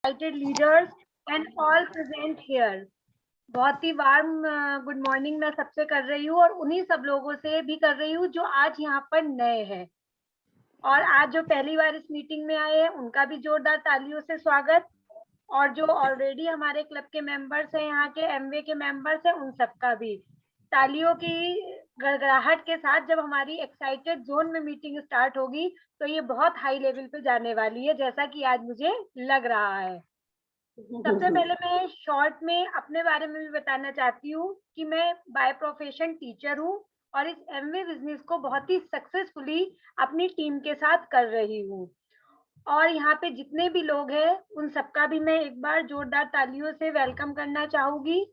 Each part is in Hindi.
Invited leaders and all present here. बहुत ही वार्म गुड मॉर्निंग मैं सबसे कर रही हूँ और उन्हीं सब लोगों से भी कर रही हूँ जो आज यहाँ पर नए हैं, और आज जो पहली बार इस मीटिंग में आए हैं उनका भी जोरदार तालियों से स्वागत, और जो ऑलरेडी हमारे क्लब के मेंबर्स हैं, यहाँ के एमवे के मेंबर्स हैं, उन सबका भी तालियों की गड़गड़ाहट के साथ जब हमारी एक्साइटेड जोन में मीटिंग स्टार्ट होगी तो ये बहुत हाई लेवल पे जाने वाली है, जैसा कि आज मुझे लग रहा है। सबसे पहले मैं शॉर्ट में अपने बारे में भी बताना चाहती हूँ कि मैं बाय प्रोफेशन टीचर हूँ और इस एमवे बिजनेस को बहुत ही सक्सेसफुली अपनी टीम के साथ कर रही हूँ। और यहाँ पे जितने भी लोग हैं उन सबका भी मैं एक बार जोरदार तालियों से वेलकम करना चाहूंगी।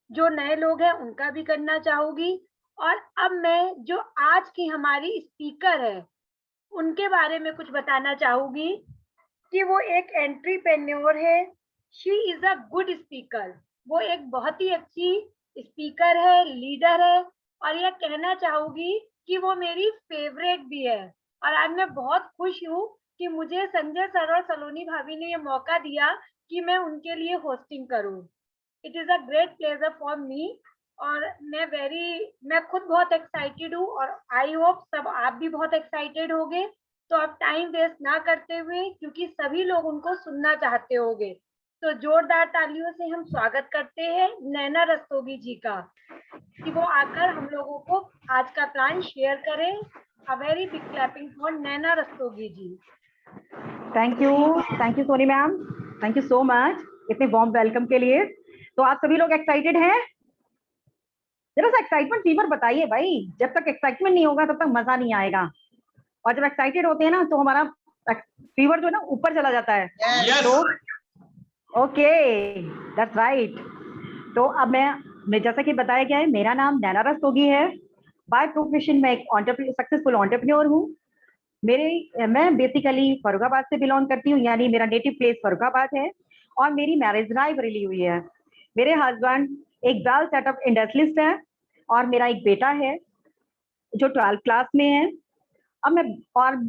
जो नए लोग हैं उनका भी करना चाहूंगी। और अब मैं जो आज की हमारी स्पीकर है उनके बारे में कुछ बताना चाहूंगी कि वो एक एंट्रीप्रेन्योर है। She is a good speaker. वो एक बहुत ही अच्छी स्पीकर है, लीडर है, और यह कहना चाहूंगी कि वो मेरी फेवरेट भी है। और आज मैं बहुत खुश हूँ कि मुझे संजय सर और सलोनी भाभी ने ये मौका दिया कि मैं उनके लिए होस्टिंग करूँ। It is a great pleasure for me. और मैं खुद बहुत एक्साइटेड हूँ और आई होप सब आप भी बहुत एक्साइटेड होगे। तो अब टाइम वेस्ट ना करते हुए, क्योंकि सभी लोग उनको सुनना चाहते होंगे, तो जोरदार तालियों से हम स्वागत करते हैं नैना रस्तोगी जी का कि वो आकर हम लोगों को आज का प्लान शेयर करें। A very big clapping for Naina Rastogi ji. Thank you Soni ma'am, thank you so much इतने वार्म वेलकम के लिए। तो आप सभी लोग एक्साइटेड हैं? जरा सा एक्साइटमेंट फीवर बताइए भाई, जब तक एक्साइटमेंट नहीं होगा तब तक मजा नहीं आएगा, और जब एक्साइटेड होते हैं ना तो हमारा फीवर जो है ना ऊपर चला जाता है। Yes. तो ओके, दैट्स राइट। तो अब मैं जैसा कि बताया गया है, मेरा नाम नैना रस्तोगी है। बाय प्रोफेशन मैं एक सक्सेसफुल एंटरप्रेन्योर हूँ। मैं बेसिकली फरुखाबाद से बिलोंग करती हूँ, यानी मेरा नेटिव प्लेस फरुखाबाद है, और मेरी मैरिज रायबरेली हुई है। मेरे हस्बैंड एक वेल सेटअप इंडस्ट्रियलिस्ट है, और मेरा एक बेटा है जो 12th क्लास में है। अब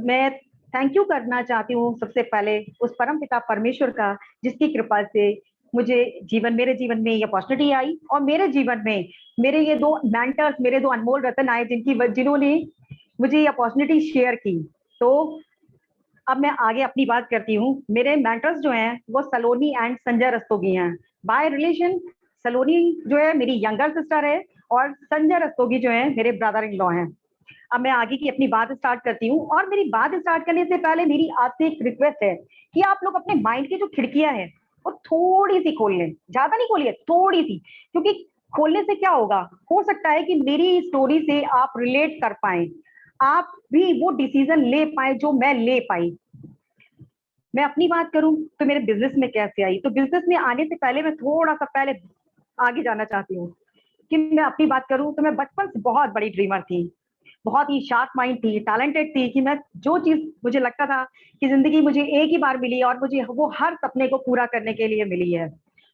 मैं थैंक यू करना चाहती हूँ सबसे पहले उस परम पिता परमेश्वर का, जिसकी कृपा से मेरे जीवन में ये अपॉर्चुनिटी आई, और मेरे जीवन में मेरे ये दो मेंटर्स, मेरे दो अनमोल रतन आए, जिन्होंने मुझे ये अपॉर्चुनिटी शेयर की। तो अब मैं आगे अपनी बात करती हूँ। मेरे मेंटर्स जो हैं वो सलोनी एंड संजय रस्तोगी हैं। बाय रिलेशन सलोनी जो है मेरी यंगर सिस्टर है, और संजय रस्तोगी जो है मेरे ब्रदर इन लॉ हैं। अब मैं आगे की अपनी बात स्टार्ट करती हूँ, और मेरी बात स्टार्ट करने से पहले मेरी आपसे एक रिक्वेस्ट है कि आप लोग अपने माइंड की जो खिड़कियां हैं वो थोड़ी सी खोल लें, ज्यादा नहीं खोलिए, थोड़ी सी, क्योंकि खोलने से क्या होगा, हो सकता है कि मेरी स्टोरी से आप रिलेट कर पाए, आप भी वो डिसीजन ले पाए जो मैं ले पाई। मैं अपनी बात करूं तो मेरे बिजनेस में कैसे आई, तो बिजनेस में आने से पहले मैं थोड़ा सा पहले आगे जाना चाहती हूँ कि मैं अपनी बात करूं तो मैं बचपन से बहुत बड़ी ड्रीमर थी, बहुत ही शार्प माइंड थी, टैलेंटेड थी, कि मैं जो चीज मुझे लगता था कि जिंदगी मुझे एक ही बार मिली और मुझे वो हर सपने को पूरा करने के लिए मिली है।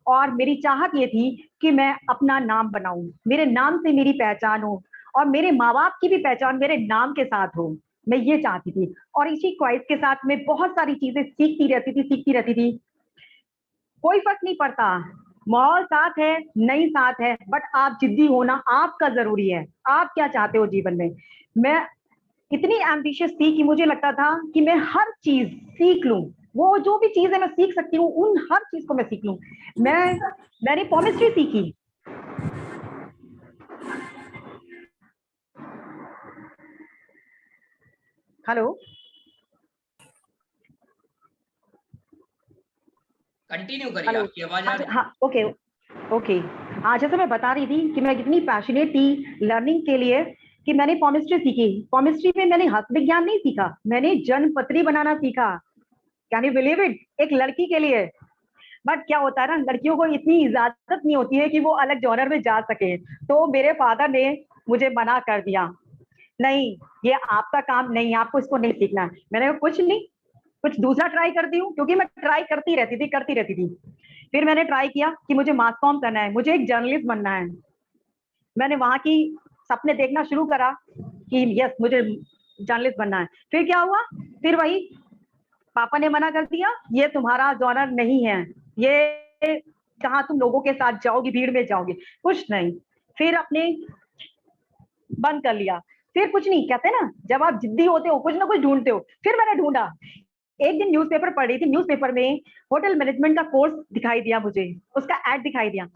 और मेरी चाहत ये थी कि मैं अपना नाम बनाऊं, मेरे नाम से मेरी पहचान हो, और मेरे माँ बाप की भी पहचान मेरे नाम के साथ हो, मैं ये चाहती थी। और इसी ख्वाहिश के साथ मैं बहुत सारी चीजें सीखती रहती थी। कोई फर्क नहीं पड़ता, माहौल साथ है नहीं साथ है, बट आप जिद्दी होना आपका जरूरी है। आप क्या चाहते हो जीवन में? मैं इतनी एम्बिशियस थी कि मुझे लगता था कि मैं हर चीज सीख लूं, वो जो भी चीज है मैं सीख सकती हूँ, उन हर चीज को मैं सीख लूं। मैंने केमिस्ट्री सीखी, हेलो, कंटिन्यू करिए, आपकी आवाज आ रही है। हाँ, ओके। आज जैसे मैं बता रही थी कि मैं कितनी पैशनेट थी लर्निंग के लिए, कि मैंने केमिस्ट्री सीखी। केमिस्ट्री में मैंने हस्त विज्ञान नहीं सीखा, मैंने जन्मपत्री बनाना सीखा। कैन यू बिलीव इट, एक लड़की के लिए। बट क्या होता है ना, लड़कियों को इतनी इजाजत नहीं होती है कि वो अलग जॉनर में जा सके, तो मेरे फादर ने मुझे मना कर दिया, नहीं ये आपका काम नहीं, आपको इसको नहीं सीखना है। मैंने कहा कुछ नहीं, कुछ दूसरा ट्राई करती हूँ, क्योंकि मैं ट्राई करती रहती थी। फिर मैंने ट्राई किया कि मुझे मास कॉम करना है, मुझे एक जर्नलिस्ट बनना है। मैंने वहां की सपने देखना शुरू करा कि यस मुझे जर्नलिस्ट बनना है। फिर क्या हुआ, फिर वही पापा ने मना कर दिया, ये तुम्हारा जॉनर नहीं है, ये कहाँ तुम लोगों के साथ जाओगी, भीड़ में जाओगी, कुछ नहीं। फिर अपने बंद कर लिया। फिर कुछ नहीं, कहते ना जब आप जिद्दी होते हो कुछ ना कुछ ढूंढते हो। फिर मैंने ढूंढा, एक दिन न्यूज़पेपर पढ़ रही थी, न्यूज़पेपर में होटल मैनेजमेंट का कोर्स दिखाई दिया मुझे, उसका एड दिखाई दिया।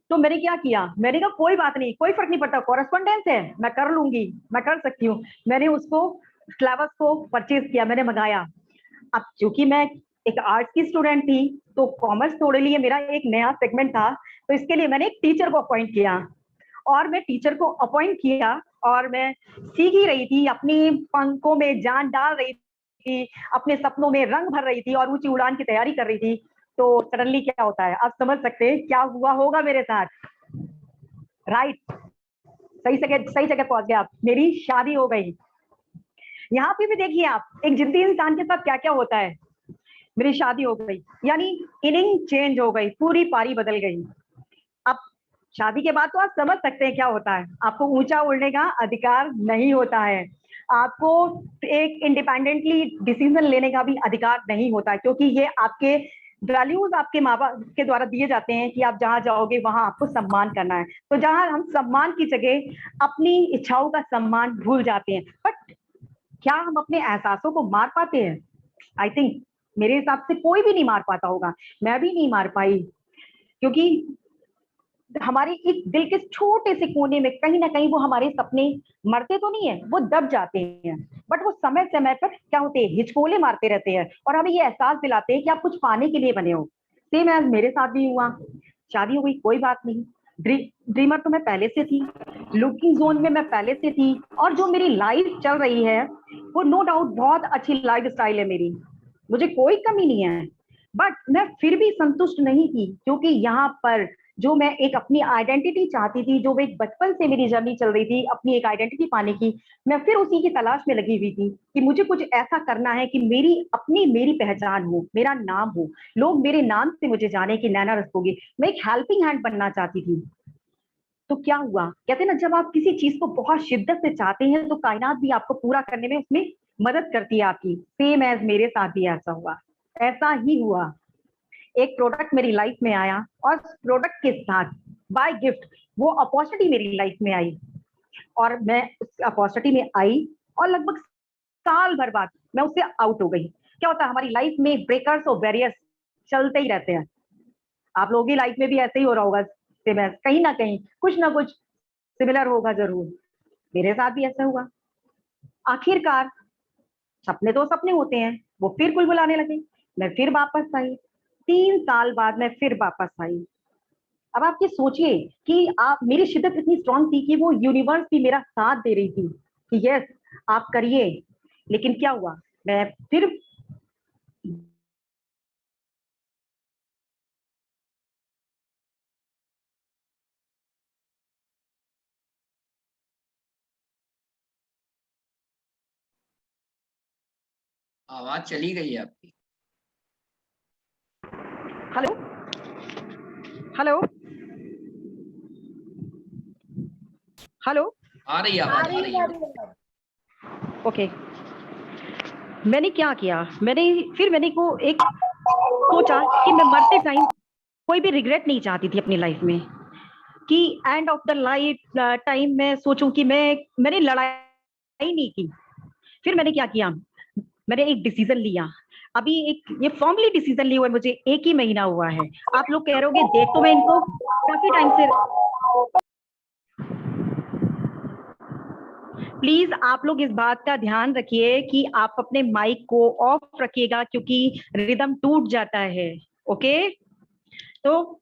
तो मैंने क्या किया, मैंने कहा कोई बात नहीं, कोई फर्क नहीं पड़ता, कॉरेस्पॉन्डेंस है, मैं कर लूंगी, मैं कर सकती हूँ। मैंने उसको सिलेबस को परचेज किया, मैंने मंगाया। अब चूंकि मैं एक आर्ट्स की स्टूडेंट थी, तो कॉमर्स थोड़े लिए मेरा एक नया सेगमेंट था, तो इसके लिए मैंने एक टीचर को अपॉइंट किया। और मैं टीचर को अपॉइंट किया और मैं सीख ही रही थी, अपनी पंखों में जान डाल रही थी, अपने सपनों में रंग भर रही थी और ऊंची उड़ान की तैयारी कर रही थी। तो सडनली क्या होता है, आप समझ सकते हैं क्या हुआ होगा मेरे साथ, राइट? सही जगह पहुंच गए आप, मेरी शादी हो गई। यहाँ पे भी देखिए आप, एक जिद्दी इंसान के साथ क्या क्या होता है। मेरी शादी हो गई, यानी इनिंग चेंज हो गई, पूरी पारी बदल गई। अब शादी के बाद तो आप समझ सकते हैं क्या होता है, आपको ऊंचा उड़ने का अधिकार नहीं होता है, आपको एक इंडिपेंडेंटली डिसीजन लेने का भी अधिकार नहीं होता है, क्योंकि ये आपके वैल्यूज आपके माँ बाप के द्वारा दिए जाते हैं कि आप जहाँ जाओगे वहां आपको सम्मान करना है। तो जहां हम सम्मान की जगह अपनी इच्छाओं का सम्मान भूल जाते हैं। बट क्या हम अपने एहसासों को मार पाते हैं? आई थिंक मेरे हिसाब से कोई भी नहीं मार पाता होगा, मैं भी नहीं मार पाई, क्योंकि हमारे एक दिल के छोटे से कोने में कहीं ना कहीं वो हमारे सपने मरते तो नहीं है, वो दब जाते हैं, बट वो समय समय पर क्या होते हैं, हिचकोले मारते रहते हैं और हमें ये एहसास दिलाते हैं कि आप कुछ पाने के लिए बने हो। सेम एज मेरे साथ भी हुआ, शादी हो गई, कोई बात नहीं, ड्रीमर तो मैं पहले से थी, लुकिंग जोन में मैं पहले से थी, और जो मेरी लाइफ चल रही है वो नो डाउट बहुत अच्छी लाइफ स्टाइल है मेरी, मुझे कोई कमी नहीं है। बट मैं फिर भी संतुष्ट नहीं थी, क्योंकि यहाँ पर जो मैं एक अपनी आइडेंटिटी चाहती थी, जो एक बचपन से मेरी जर्नी चल रही थी अपनी एक आइडेंटिटी पाने की, मैं फिर उसी की तलाश में लगी हुई थी कि मुझे कुछ ऐसा करना है कि मेरी पहचान हो, मेरा नाम हो, लोग मेरे नाम से मुझे जाने की नैना रस्तोगी। मैं एक हेल्पिंग हैंड बनना चाहती थी। तो क्या हुआ, कहते ना जब आप किसी चीज को बहुत शिद्दत से चाहते हैं तो कायनात भी आपको पूरा करने में उसमें मदद करती है आपकी। सेम एज मेरे साथ भी ऐसा हुआ, ऐसा ही हुआ। एक प्रोडक्ट मेरी लाइफ में आया और प्रोडक्ट के साथ बाय गिफ्ट वो अपॉर्चुनिटी मेरी लाइफ में आई, और मैं उस अपॉर्चुनिटी में आई और लगभग साल भर बाद मैं उससे आउट हो गई। क्या होता है हमारी लाइफ में, ब्रेकर्स और बैरियर्स चलते ही रहते हैं। आप लोगों की लाइफ में भी ऐसे ही हो रहा होगा, कहीं ना कहीं कुछ ना कुछ सिमिलर होगा जरूर। मेरे साथ भी ऐसा हुआ। आखिरकार सपने तो सपने होते हैं, वो फिर बुलबुलाने लगे, मैं फिर वापस आई। 3 साल बाद मैं फिर वापस आई। अब आप ये सोचिए कि आप, मेरी शिद्दत इतनी स्ट्रांग थी कि वो यूनिवर्स भी मेरा साथ दे रही थी कि यस आप करिए। लेकिन क्या हुआ, मैं फिर आवाज चली गई है आपकी। हेलो हेलो हेलो, आ रही है आवाज, आ रही है। ओके। मैंने क्या किया, मैंने को एक सोचा कि मैं मरते टाइम कोई भी रिग्रेट नहीं चाहती थी अपनी लाइफ में, कि end of the life time मैं सोचूं कि मैंने लड़ाई नहीं की। फिर मैंने क्या किया, मैंने एक डिसीजन लिया। अभी एक ये फॉर्मली डिसीजन लिया हुआ है, मुझे 1 ही महीना हुआ है। आप लोग कह रहे होगे देख तो मैं इनको काफी टाइम से, प्लीज आप लोग इस बात का ध्यान रखिए कि आप अपने माइक को ऑफ रखिएगा, क्योंकि रिदम टूट जाता है। ओके, तो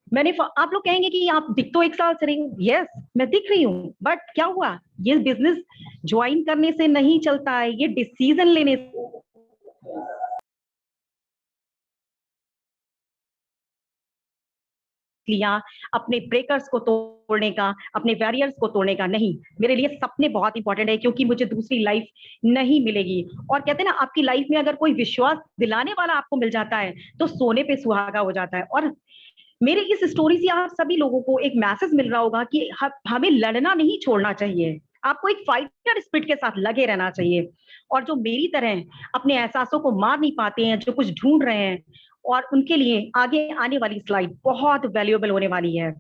आप लोग कहेंगे कि आप दिख तो 1 साल से रही हूँ, यस मैं दिख रही हूँ, बट क्या हुआ, ये बिजनेस ज्वाइन करने से नहीं चलता है, ये डिसीजन लेने लिया, अपने ब्रेकर्स को तोड़ने का, अपने बैरियर्स को तोड़ने का नहीं। मेरे लिए सपने बहुत इंपॉर्टेंट है, क्योंकि मुझे दूसरी लाइफ नहीं मिलेगी। और कहते हैं ना, आपकी लाइफ में अगर कोई विश्वास दिलाने वाला आपको मिल जाता है तो सोने पे सुहागा हो जाता है। और मेरे इस स्टोरी से आप सभी लोगों को एक मैसेज मिल रहा होगा कि हमें लड़ना नहीं छोड़ना चाहिए। आपको एक फाइटर स्पिरिट के साथ लगे रहना चाहिए। और जो मेरी तरह अपने एहसासों को मार नहीं पाते हैं, जो कुछ ढूंढ रहे हैं, और उनके लिए आगे आने वाली स्लाइड बहुत वैल्यूएबल होने वाली है।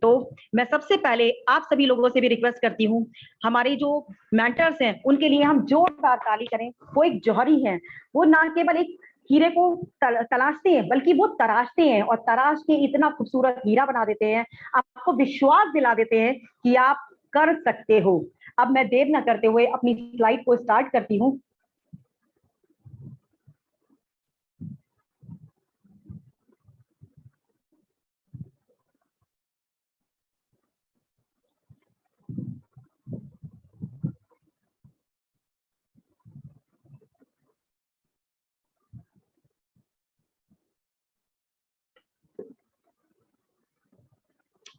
तो मैं सबसे पहले आप सभी लोगों से भी रिक्वेस्ट करती हूँ, हमारे जो मेंटर्स हैं उनके लिए हम जोरदार ताली करें। वो एक जौहरी हैं, वो ना केवल एक हीरे को तलाशते हैं बल्कि वो तराशते हैं, और तराश के इतना खूबसूरत हीरा बना देते हैं, आपको विश्वास दिला देते हैं कि आप कर सकते हो। अब मैं देर ना करते हुए अपनी स्लाइड को स्टार्ट करती हूँ।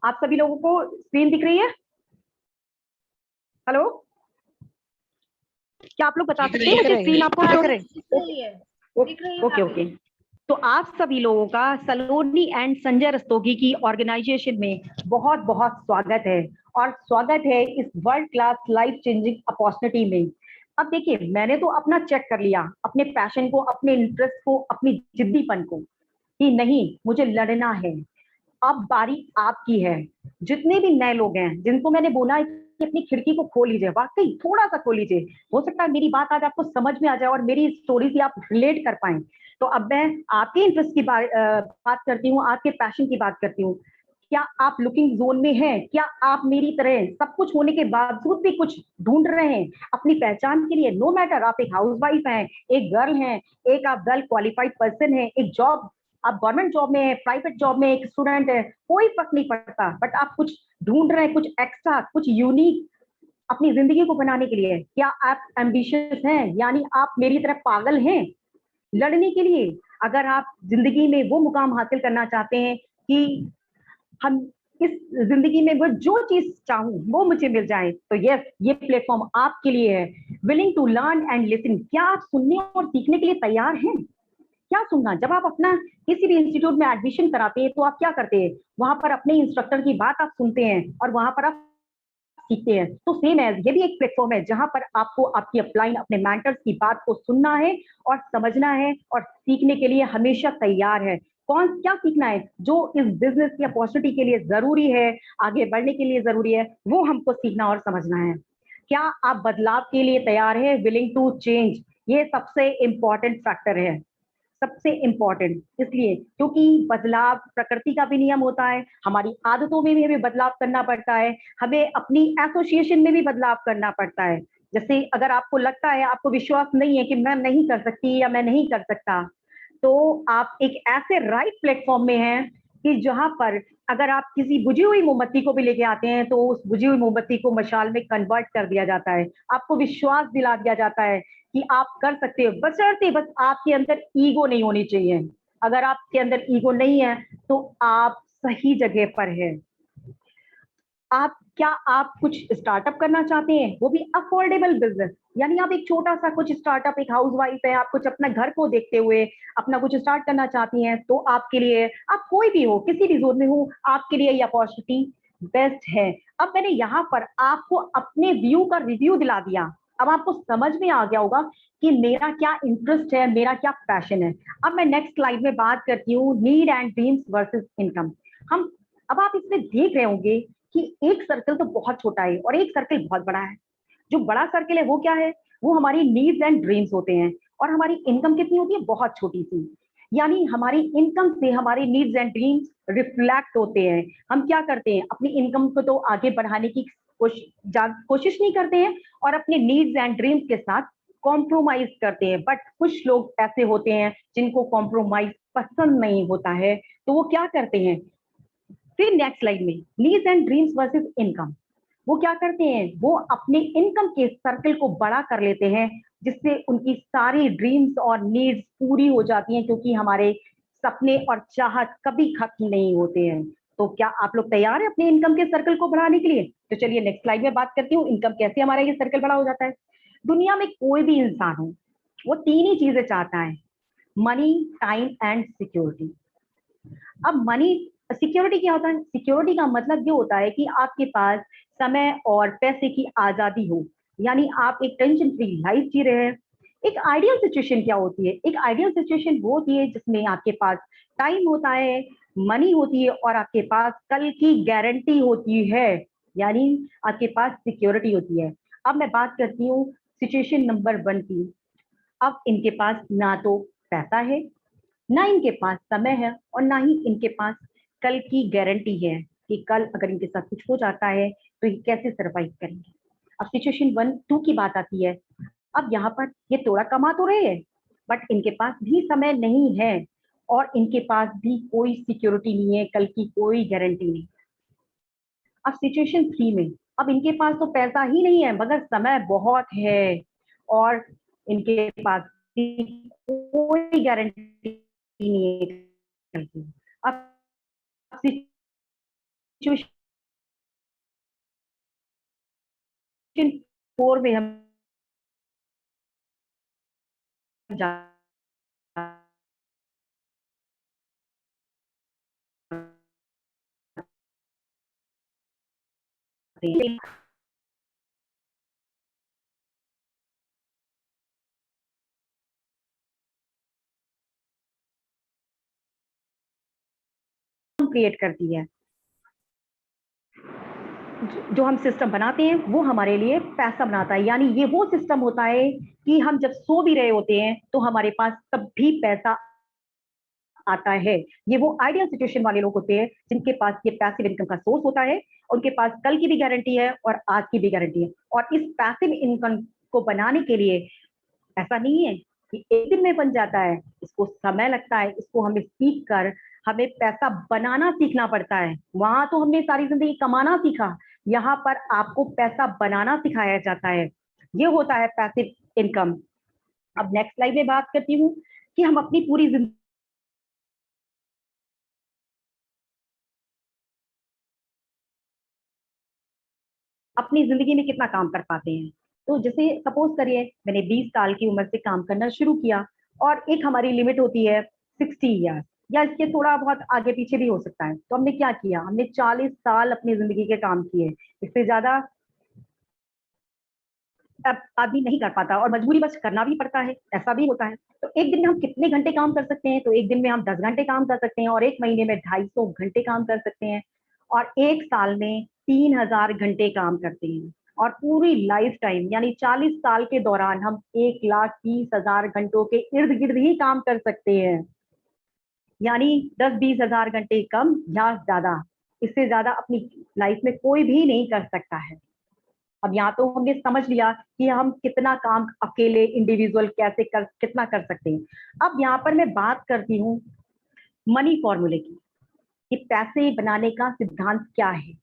आप सभी लोगों को स्क्रीन दिख रही है? हेलो, क्या आप लोग बता सकते हैं मुझे स्क्रीन आपको दिख रही है? Okay okay. तो आप सभी लोगों का सलोनी एंड संजय रस्तोगी की ऑर्गेनाइजेशन में बहुत बहुत स्वागत है, और स्वागत है इस world class life changing opportunity में। अब देखिए, मैंने तो अपना चेक कर लिया, अपने पैशन को, अपने इंटरेस्ट को, अपनी जिद्दीपन को, कि नहीं मुझे लड़ना है। अब बारी आपकी है। जितने भी नए लोग हैं जिनको मैंने बोला है कि अपनी खिड़की को खोल लीजिए, वाकई थोड़ा सा खोल लीजिए, हो सकता है मेरी बात आज आपको समझ में आ जाए और मेरी स्टोरी से आप रिलेट कर पाए। तो अब मैं आपके इंटरेस्ट की बात करती हूँ, आपके पैशन की बात करती हूँ। क्या आप लुकिंग जोन में हैं? क्या आप मेरी तरह सब कुछ होने के बावजूद भी कुछ ढूंढ रहे हैं अपनी पहचान के लिए? नो मैटर आप एक हाउसवाइफ हैं, एक गर्ल हैं, एक आप वेल क्वालिफाइड पर्सन हैं, एक जॉब, आप गवर्नमेंट जॉब में है, प्राइवेट जॉब में एक स्टूडेंट है, कोई फर्क नहीं पड़ता, बट आप कुछ ढूंढ रहे हैं, कुछ एक्स्ट्रा, कुछ यूनिक अपनी जिंदगी को बनाने के लिए। क्या आप एम्बिशियस हैं, यानी आप मेरी तरह पागल हैं लड़ने के लिए? अगर आप जिंदगी में वो मुकाम हासिल करना चाहते हैं कि हम इस जिंदगी में वो जो चीज चाहूं वो मुझे मिल जाए, तो यस, ये प्लेटफॉर्म आपके लिए है। Willing to learn and listen, क्या आप सुनने और सीखने के लिए तैयार हैं? क्या सुनना? जब आप अपना किसी भी इंस्टीट्यूट में एडमिशन कराते हैं तो आप क्या करते हैं? वहां पर अपने इंस्ट्रक्टर की बात आप सुनते हैं और वहां पर आप सीखते हैं। तो सेम है, ये भी एक प्लेटफॉर्म है जहां पर आपको आपकी अपलाइन, अपने मेंटर्स की बात को सुनना है और समझना है और सीखने के लिए हमेशा तैयार है। कौन क्या सीखना है जो इस बिजनेस की अपॉर्चुनिटी के लिए जरूरी है, आगे बढ़ने के लिए जरूरी है, वो हमको सीखना और समझना है। क्या आप बदलाव के लिए तैयार है? विलिंग टू चेंज, ये सबसे इंपॉर्टेंट फैक्टर है, सबसे इंपॉर्टेंट, इसलिए क्योंकि बदलाव प्रकृति का भी नियम होता है, हमारी आदतों में भी हमें बदलाव करना पड़ता है, हमें अपनी एसोसिएशन में भी बदलाव करना पड़ता है। जैसे अगर आपको लगता है, आपको विश्वास नहीं है कि मैं नहीं कर सकती या मैं नहीं कर सकता, तो आप एक ऐसे राइट प्लेटफॉर्म में हैं कि जहां पर अगर आप किसी बुझी हुई मोमबत्ती को भी लेके आते हैं तो उस बुझी हुई मोमबत्ती को मशाल में कन्वर्ट कर दिया जाता है, आपको विश्वास दिला दिया जाता है कि आप कर सकते हो, बशर्ते बस आपके अंदर ईगो नहीं होनी चाहिए। अगर आपके अंदर ईगो नहीं है तो आप सही जगह पर है। आप कुछ स्टार्टअप करना चाहते हैं, वो भी अफोर्डेबल बिजनेस, यानी आप एक छोटा सा कुछ स्टार्टअप, एक हाउसवाइफ है, आप कुछ अपना घर को देखते हुए अपना कुछ स्टार्ट करना चाहती हैं, तो आपके लिए, आप कोई भी हो, किसी भी जोन में हो, आपके लिए ये अपॉर्चुनिटी बेस्ट है। अब मैंने यहाँ पर आपको अपने व्यू का रिव्यू दिला दिया, अब आपको समझ में आ गया होगा कि मेरा क्या इंटरेस्ट है, मेरा क्या पैशन है। अब मैं नेक्स्ट स्लाइड में बात करती हूँ need and dreams versus income. हम अब आप इसमें देख रहे होंगे कि एक सर्कल तो बहुत छोटा है और एक सर्कल बहुत बड़ा है। जो बड़ा सर्कल है वो क्या है? वो हमारी नीड्स एंड ड्रीम्स होते हैं, और हमारी इनकम कितनी होती है? बहुत छोटी सी। यानी हमारी इनकम से हमारे नीड्स एंड ड्रीम्स रिफ्लेक्ट होते हैं। हम क्या करते हैं? अपनी इनकम को तो आगे बढ़ाने की कोशिश नहीं करते हैं और अपने नीड्स एंड ड्रीम्स के साथ कॉम्प्रोमाइज करते हैं। बट कुछ लोग ऐसे होते हैं जिनको कॉम्प्रोमाइज पसंद नहीं होता है, तो वो क्या करते हैं? फिर नेक्स्ट स्लाइड में needs and dreams versus income, वो क्या करते हैं? वो अपने इनकम के सर्कल को बड़ा कर लेते हैं, जिससे उनकी सारी ड्रीम्स और नीड्स पूरी हो जाती हैं, क्योंकि हमारे सपने और चाहत कभी खत्म नहीं होते हैं। तो क्या आप लोग तैयार हैं अपने इनकम के सर्कल को बढ़ाने के लिए? तो चलिए नेक्स्ट स्लाइड में बात करती हूँ, इनकम कैसे हमारा ये सर्कल बड़ा हो जाता है। दुनिया में कोई भी इंसान हो, वो तीन ही चीजें चाहता है, मनी, टाइम एंड सिक्योरिटी। अब मनी सिक्योरिटी क्या होता है? सिक्योरिटी का मतलब ये होता है कि आपके पास समय और पैसे की आजादी हो, यानी आप एक टेंशन फ्री लाइफ जी रहे हैं। एक आइडियल सिचुएशन क्या होती है? एक आइडियल सिचुएशन वो होती है जिसमें आपके पास टाइम होता है, मनी होती है और आपके पास कल की गारंटी होती है, यानी आपके पास सिक्योरिटी होती है। अब मैं बात करती हूँ सिचुएशन नंबर 1 की। अब इनके पास ना तो पैसा है, ना इनके पास समय है और ना ही इनके पास कल की गारंटी है कि कल अगर इनके साथ कुछ हो जाता है तो ये कैसे सरवाइव करेंगे। अब सिचुएशन 1-2 की बात आती है। अब यहाँ पर ये थोड़ा कमा तो रहे हैं बट इनके पास भी समय नहीं है और इनके पास भी कोई सिक्योरिटी नहीं है, कल की कोई गारंटी नहीं। अब सिचुएशन 3 में अब इनके पास तो पैसा ही नहीं है मगर समय बहुत है और इनके पास भी कोई गारंटी नहीं है। अब सिचुएशन 4 में हम जाते हैं क्रिएट करती है। जो हम सिस्टम बनाते हैं वो हमारे लिए पैसा बनाता है, यानी ये वो सिस्टम होता है कि हम जब सो भी रहे होते हैं तो हमारे पास तब भी पैसा आता है। ये वो आइडियल सिचुएशन वाले लोग होते हैं जिनके पास ये पैसिव इनकम का सोर्स होता है, उनके पास कल की भी गारंटी है और आज की भी गारंटी है। और इस पैसिव इनकम को बनाने के लिए ऐसा नहीं है कि एक दिन में बन जाता है, इसको समय लगता है, इसको हमें सीख कर हमें पैसा बनाना सीखना पड़ता है। वहां तो हमने सारी जिंदगी कमाना सीखा, यहाँ पर आपको पैसा बनाना सिखाया जाता है। ये होता है पैसिव इनकम। अब नेक्स्ट स्लाइड में बात करती हूँ कि हम अपनी पूरी जिंदगी अपनी जिंदगी में कितना काम कर पाते हैं। तो जैसे सपोज करिए मैंने 20 साल की उम्र से काम करना शुरू किया और एक हमारी लिमिट होती है 60 ईयर्स या इसके थोड़ा बहुत आगे पीछे भी हो सकता है। तो हमने क्या किया? हमने 40 साल अपनी जिंदगी के काम किए। इससे ज्यादा अब आदमी नहीं कर पाता और मजबूरी बस करना भी पड़ता है, ऐसा भी होता है। तो एक दिन में हम कितने घंटे काम कर सकते हैं? तो एक दिन में हम 10 घंटे काम कर सकते हैं और एक महीने में 250 घंटे काम कर सकते हैं और एक साल में 3000 घंटे काम करते हैं। और पूरी लाइफ टाइम यानी 40 साल के दौरान हम 1,30,000 घंटों के इर्द गिर्द ही काम कर सकते हैं, यानी 10-20 हजार घंटे कम या ज्यादा। इससे ज्यादा अपनी लाइफ में कोई भी नहीं कर सकता है। अब यहाँ तो हमने समझ लिया कि हम कितना काम अकेले इंडिविजुअल कैसे कर कितना कर सकते हैं। अब यहाँ पर मैं बात करती हूँ मनी फॉर्मूले की कि पैसे बनाने का सिद्धांत क्या है।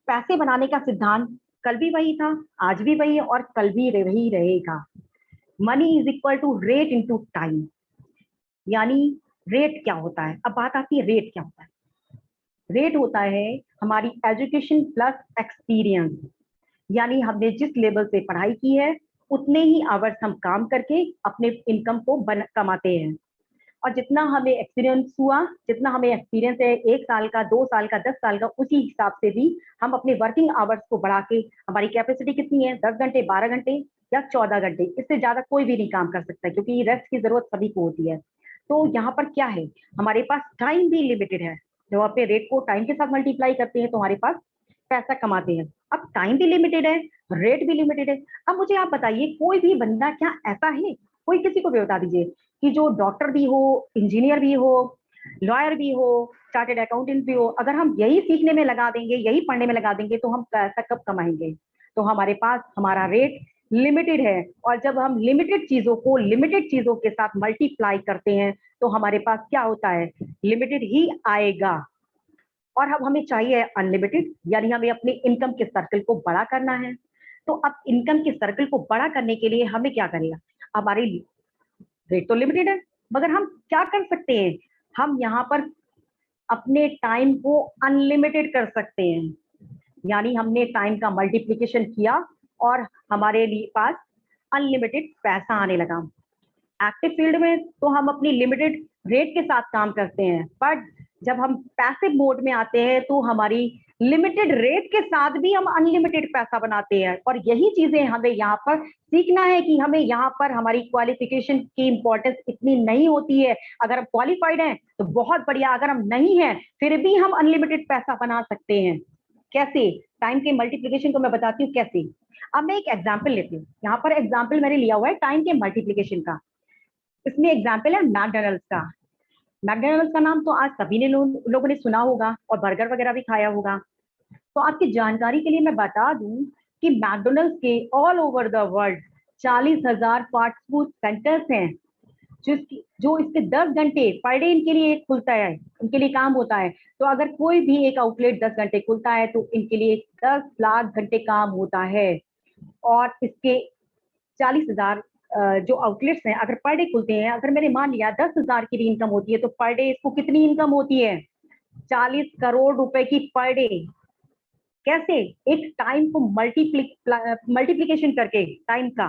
पैसे बनाने का सिद्धांत कल भी वही था, आज भी वही है और कल भी वही रहेगा। Money is equal to rate into time. यानी रेट क्या होता है? अब बात आती है रेट क्या होता है। रेट होता है हमारी एजुकेशन प्लस एक्सपीरियंस, यानी हमने जिस लेवल से पढ़ाई की है उतने ही आवर्स हम काम करके अपने इनकम को कमाते हैं। और जितना हमें एक्सपीरियंस हुआ, जितना हमें एक्सपीरियंस है 1 साल का, 2 साल का, 10 साल का, उसी हिसाब से भी हम अपने वर्किंग आवर्स को बढ़ा के हमारी कैपेसिटी कितनी है 10 घंटे, 12 घंटे या 14 घंटे, इससे ज्यादा कोई भी नहीं काम कर सकता क्योंकि रेस्ट की जरूरत सभी को होती है। तो यहाँ पर क्या है, हमारे पास टाइम भी लिमिटेड है। जब अपने रेट को टाइम के साथ मल्टीप्लाई करते हैं तो हमारे पास पैसा कमाते हैं। अब टाइम भी लिमिटेड है, रेट भी लिमिटेड है। अब मुझे आप बताइए कोई भी बंदा क्या ऐसा है, कोई किसी को भी बता दीजिए कि जो डॉक्टर भी हो, इंजीनियर भी हो, लॉयर भी हो, चार्टेड अकाउंटेंट भी हो, अगर हम यही सीखने में लगा देंगे, यही पढ़ने में लगा देंगे तो हम पैसा कब कमाएंगे? तो हमारे पास हमारा रेट लिमिटेड है और जब हम लिमिटेड चीजों को लिमिटेड चीजों के साथ मल्टीप्लाई करते हैं तो हमारे पास क्या होता है? लिमिटेड ही आएगा। और अब हमें चाहिए अनलिमिटेड, यानी हमें अपने इनकम के सर्कल को बड़ा करना है। तो अब इनकम के सर्कल को बड़ा करने के लिए हमें क्या करेगा? हमारी रेट तो लिमिटेड है मगर हम क्या कर सकते हैं? हम यहाँ पर अपने टाइम को अनलिमिटेड कर सकते हैं, यानी हमने टाइम का मल्टीप्लीकेशन किया और हमारे लिए पास अनलिमिटेड पैसा आने लगा। एक्टिव फील्ड में तो हम अपनी लिमिटेड रेट के साथ काम करते हैं, बट जब हम पैसिव मोड में आते हैं तो हमारी लिमिटेड रेट के साथ भी हम अनलिमिटेड पैसा बनाते हैं। और यही चीजें हमें यहाँ पर सीखना है कि हमें यहाँ पर हमारी क्वालिफिकेशन की इंपॉर्टेंस इतनी नहीं होती है। अगर हम क्वालिफाइड हैं तो बहुत बढ़िया, अगर हम नहीं हैं फिर भी हम अनलिमिटेड पैसा बना सकते हैं। कैसे? टाइम के मल्टीप्लीकेशन को मैं बताती हूँ कैसे। अब मैं एक एग्जाम्पल लेती हूँ। यहाँ पर एग्जाम्पल मैंने लिया हुआ है टाइम के मल्टीप्लीकेशन का। इसमें एग्जाम्पल है मैकडोनल्ड्स का। मैकडोनल्ड्स का नाम तो आज सभी ने लोगों ने सुना होगा और बर्गर वगैरह भी खाया होगा। तो आपकी जानकारी के लिए मैं बता दूं कि मैकडोनल्ड्स के all over the world 40,000 fast food centres हैं, जो इसके 10 घंटे पर डे इनके लिए खुलता है, इनके लिए काम होता है। तो अगर कोई भी एक आउटलेट 10 घंटे खुलता है तो इनके लिए 10 लाख घंटे काम होता है। और इसके 40,000 जो आउटलेट्स हैं अगर पर डे खुलते हैं, अगर मैंने मान लिया 10,000 की भी इनकम होती है तो पर डे इसको कितनी इनकम होती है? 40 करोड़ रुपए की पर डे। कैसे? एक टाइम को मल्टीप्लीकेशन करके टाइम का।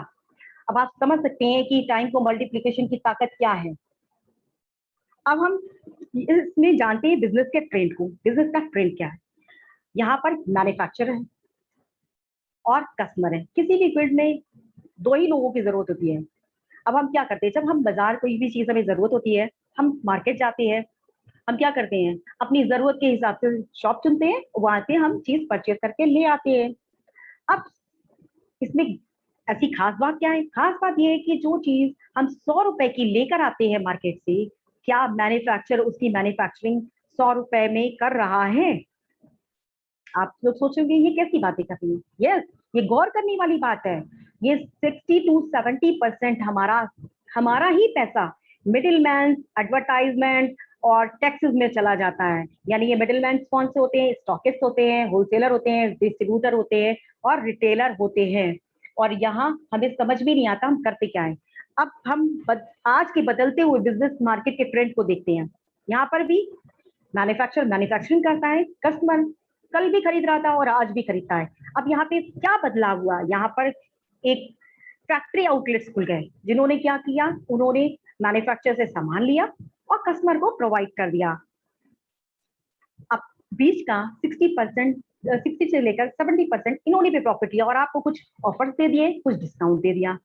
अब आप समझ सकते हैं कि टाइम को मल्टीप्लीकेशन की ताकत क्या है। अब हम इसमें जानते हैं बिजनेस के ट्रेंड को। बिजनेस का ट्रेंड क्या है? यहाँ पर मैन्युफैक्चरर है और कस्टमर है। किसी भी फील्ड में दो ही लोगों की जरूरत होती है। अब हम क्या करते हैं, जब हम बाजार कोई भी चीज हमें जरूरत होती है, हम मार्केट जाते हैं, हम क्या करते हैं अपनी जरूरत के हिसाब से शॉप चुनते हैं, वहां से हम चीज परचेज करके ले आते हैं। अब इसमें ऐसी खास बात क्या है? खास बात यह है कि जो चीज हम 100 रुपए की लेकर आते हैं मार्केट से, क्या मैन्युफैक्चरर उसकी मैन्युफैक्चरिंग 100 रुपए में कर रहा है? आप लोग सोचोगे ये कैसी बातें कर रही है। यस, ये गौर करने वाली बात है। ये 60 to 70% हमारा ही पैसा मिडिलमैन, एडवर्टाइजमेंट और टैक्सेस में चला जाता है। यानी ये मिडिलमैन कौन से होते हैं? स्टॉकिस्ट होते हैं, होलसेलर होते हैं, डिस्ट्रीब्यूटर होते हैं और रिटेलर होते हैं। और यहाँ हमें समझ भी नहीं आता हम करते क्या है। अब हम आज के बदलते हुए बिजनेस मार्केट के ट्रेंड को देखते हैं। यहाँ पर भी मैन्युफैक्चरिंग करता है, कस्टमर कल भी खरीद रहा था और आज भी खरीदता है। अब यहाँ पे क्या बदलाव हुआ? यहाँ पर एक फैक्ट्री आउटलेट्स खुल गए, जिन्होंने क्या किया, उन्होंने मैन्युफैक्चर से सामान लिया और कस्टमर को प्रोवाइड कर दिया। अब बीच का 60 से लेकर 70% इन्होंने भी प्रॉफिट लिया और आपको कुछ ऑफर्स दे दिए, कुछ डिस्काउंट दे दिया।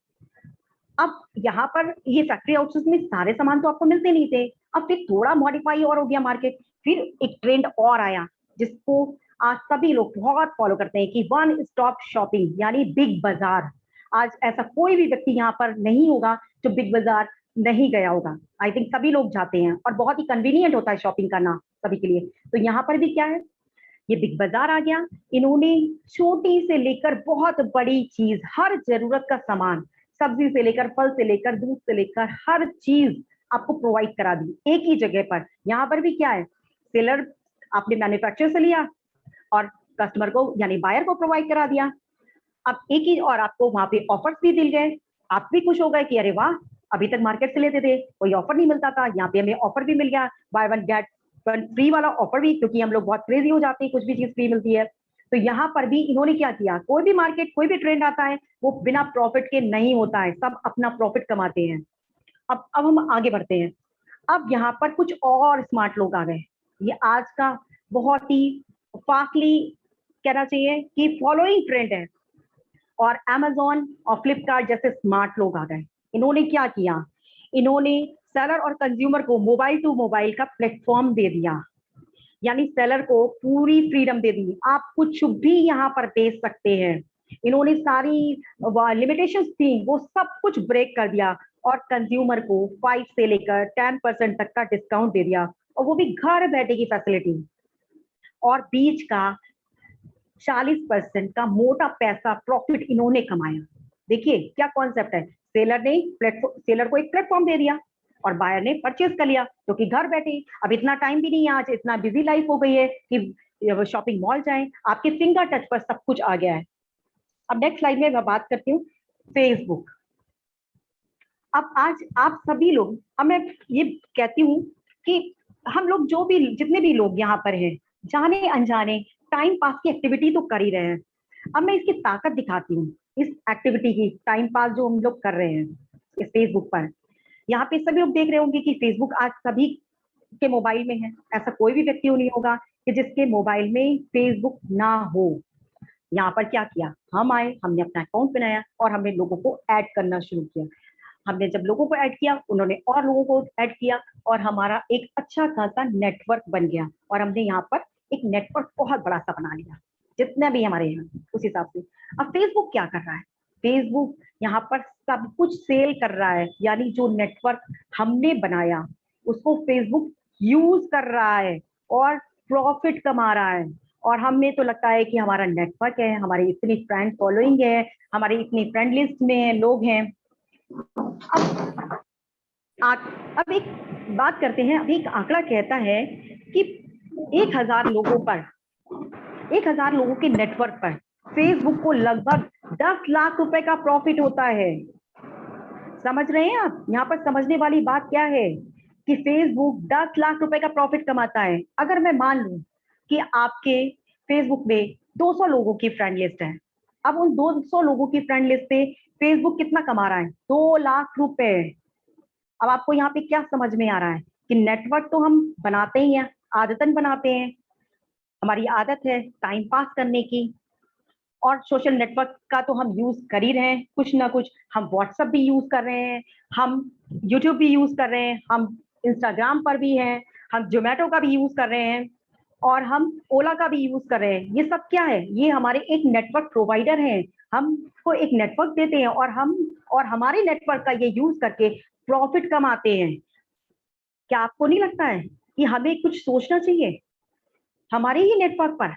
अब यहाँ पर ये फैक्ट्री आउटलेट्स में सारे सामान तो आपको मिलते नहीं थे। अब फिर थोड़ा मॉडिफाई और हो गया मार्केट। फिर एक ट्रेंड और आया जिसको आज सभी लोग बहुत फॉलो करते हैं कि वन स्टॉप शॉपिंग, यानी बिग बाजार। आज ऐसा कोई भी व्यक्ति यहाँ पर नहीं होगा जो बिग बाजार नहीं गया होगा। आई थिंक सभी लोग जाते हैं और बहुत ही कन्वीनियंट होता है शॉपिंग करना सभी के लिए। तो यहाँ पर भी क्या है, ये बिग बाजार आ गया। इन्होंने छोटी से लेकर बहुत बड़ी चीज, हर जरूरत का सामान, सब्जी से लेकर फल से लेकर दूध से लेकर हर चीज आपको प्रोवाइड करा दी एक ही जगह पर। यहाँ पर भी क्या है, सेलर आपने मैन्युफैक्चर से लिया और कस्टमर को यानी बायर को प्रोवाइड करा दिया। अब एक ही, और आपको वहां पे ऑफर्स भी दिल गए। आप भी खुश हो गए कि अरे वाह, अभी तक मार्केट से लेते थे कोई ऑफर नहीं मिलता था, यहाँ पे हमें ऑफर भी मिल गया, by one get one free वाला ऑफर भी, क्योंकि हम लोग बहुत क्रेजी हो जाते हैं कुछ भी चीज फ्री मिलती है। तो यहाँ पर भी इन्होंने क्या किया, कोई भी मार्केट कोई भी ट्रेंड आता है वो बिना प्रॉफिट के नहीं होता है, सब अपना प्रॉफिट कमाते हैं। अब हम आगे बढ़ते हैं। अब यहाँ पर कुछ और स्मार्ट लोग आ गए। ये आज का बहुत ही फास्टली कहना चाहिए कि फॉलोइंग ट्रेंड है। और Amazon और फ्लिपकार्ट जैसे स्मार्ट लोग आ गए। इन्होंने क्या किया, इन्होंने सेलर और कंज्यूमर को मोबाइल टू मोबाइल का प्लेटफॉर्म दे दिया। यानी सेलर को पूरी फ्रीडम दे दी, आप कुछ भी यहाँ पर बेच सकते हैं। इन्होंने सारी लिमिटेशंस थी वो सब कुछ ब्रेक कर दिया और कंज्यूमर को 5 से लेकर 10% तक का डिस्काउंट दे दिया, और वो भी घर बैठे की फैसिलिटी। और बीच का 40% का मोटा पैसा प्रॉफिट इन्होंने कमाया। देखिए क्या कॉन्सेप्ट है, सेलर को एक प्लेटफॉर्म दे दिया और बायर ने परचेज कर लिया, क्योंकि घर बैठे, अब इतना टाइम भी नहीं है, आज इतना बिजी लाइफ हो गई है कि शॉपिंग मॉल जाएं, आपके फिंगर टच पर सब कुछ आ गया है। अब नेक्स्ट स्लाइड में मैं बात करती हूँ फेसबुक। अब आज आप सभी लोग, अब मैं ये कहती हूँ कि हम लोग जो भी जितने भी लोग यहाँ पर हैं, जाने अनजाने टाइम पास की एक्टिविटी तो कर ही रहे हैं। अब मैं इसकी ताकत दिखाती हूँ, इस एक्टिविटी की, टाइम पास जो हम लोग कर रहे हैं इस फेसबुक पर। यहाँ पे सभी लोग देख रहे होंगे कि फेसबुक आज सभी के मोबाइल में है, ऐसा कोई भी व्यक्ति नहीं होगा कि जिसके मोबाइल में फेसबुक ना हो। यहाँ पर क्या किया, हम आए, हमने अपना अकाउंट बनाया और हमने लोगों को ऐड करना शुरू किया। हमने जब लोगों को ऐड किया, उन्होंने और लोगों को ऐड किया और हमारा एक अच्छा खासा नेटवर्क बन गया और हमने यहाँ पर एक नेटवर्क बहुत बड़ा सा बना लिया, जितने भी हमारे यहाँ उस हिसाब से। अब फेसबुक क्या कर रहा है, फेसबुक यहाँ पर सब कुछ सेल कर रहा है, यानी जो नेटवर्क हमने बनाया उसको फेसबुक यूज कर रहा है और प्रॉफिट कमा रहा है। और हमें तो लगता है कि हमारा नेटवर्क है, हमारी इतनी फ्रेंड फॉलोइंग है, हमारी इतनी फ्रेंड लिस्ट में लोग हैं। अब एक बात करते हैं। अभी एक आंकड़ा कहता है कि 1000 लोगों पर, 1000 लोगों के नेटवर्क पर फेसबुक को लगभग 10 लाख रुपए का प्रॉफिट होता है। समझ रहे हैं आप? यहाँ पर समझने वाली बात क्या है कि फेसबुक 10 लाख रुपए का प्रॉफिट कमाता है। अगर मैं मान लूं कि आपके फेसबुक में 200 लोगों की फ्रेंड लिस्ट है, अब उन 200 लोगों की फ्रेंड लिस्ट पे फेसबुक कितना कमा रहा है, 2 लाख रुपए। अब आपको यहाँ पे क्या समझ में आ रहा है कि नेटवर्क तो हम बनाते ही हैं, आदतन बनाते हैं, हमारी आदत है टाइम पास करने की, और सोशल नेटवर्क का तो हम यूज कर ही रहे हैं कुछ ना कुछ। हम व्हाट्सएप भी यूज कर रहे हैं, हम यूट्यूब भी यूज कर रहे हैं, हम इंस्टाग्राम पर भी हैं, हम जोमेटो का भी यूज कर रहे हैं और हम ओला का भी यूज कर रहे हैं। ये सब क्या है, ये हमारे एक नेटवर्क प्रोवाइडर हैं, हमको एक नेटवर्क देते हैं और हम और हमारे नेटवर्क का ये यूज करके प्रॉफिट कमाते हैं। क्या आपको नहीं लगता है कि हमें कुछ सोचना चाहिए? हमारे ही नेटवर्क पर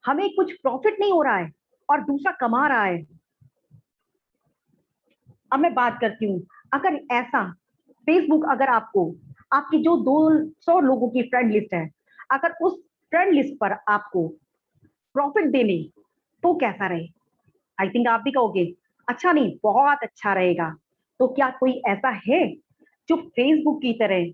हमें कुछ प्रॉफिट नहीं हो रहा है और दूसरा कमा रहा है। अब मैं बात करती हूँ, अगर ऐसा फेसबुक अगर आपको आपकी जो 200 लोगों की फ्रेंड लिस्ट है, अगर उस फ्रेंड लिस्ट पर आपको प्रॉफिट देने तो कैसा रहे? आई थिंक आप भी कहोगे अच्छा नहीं, बहुत अच्छा रहेगा। तो क्या कोई ऐसा है जो फेसबुक की तरह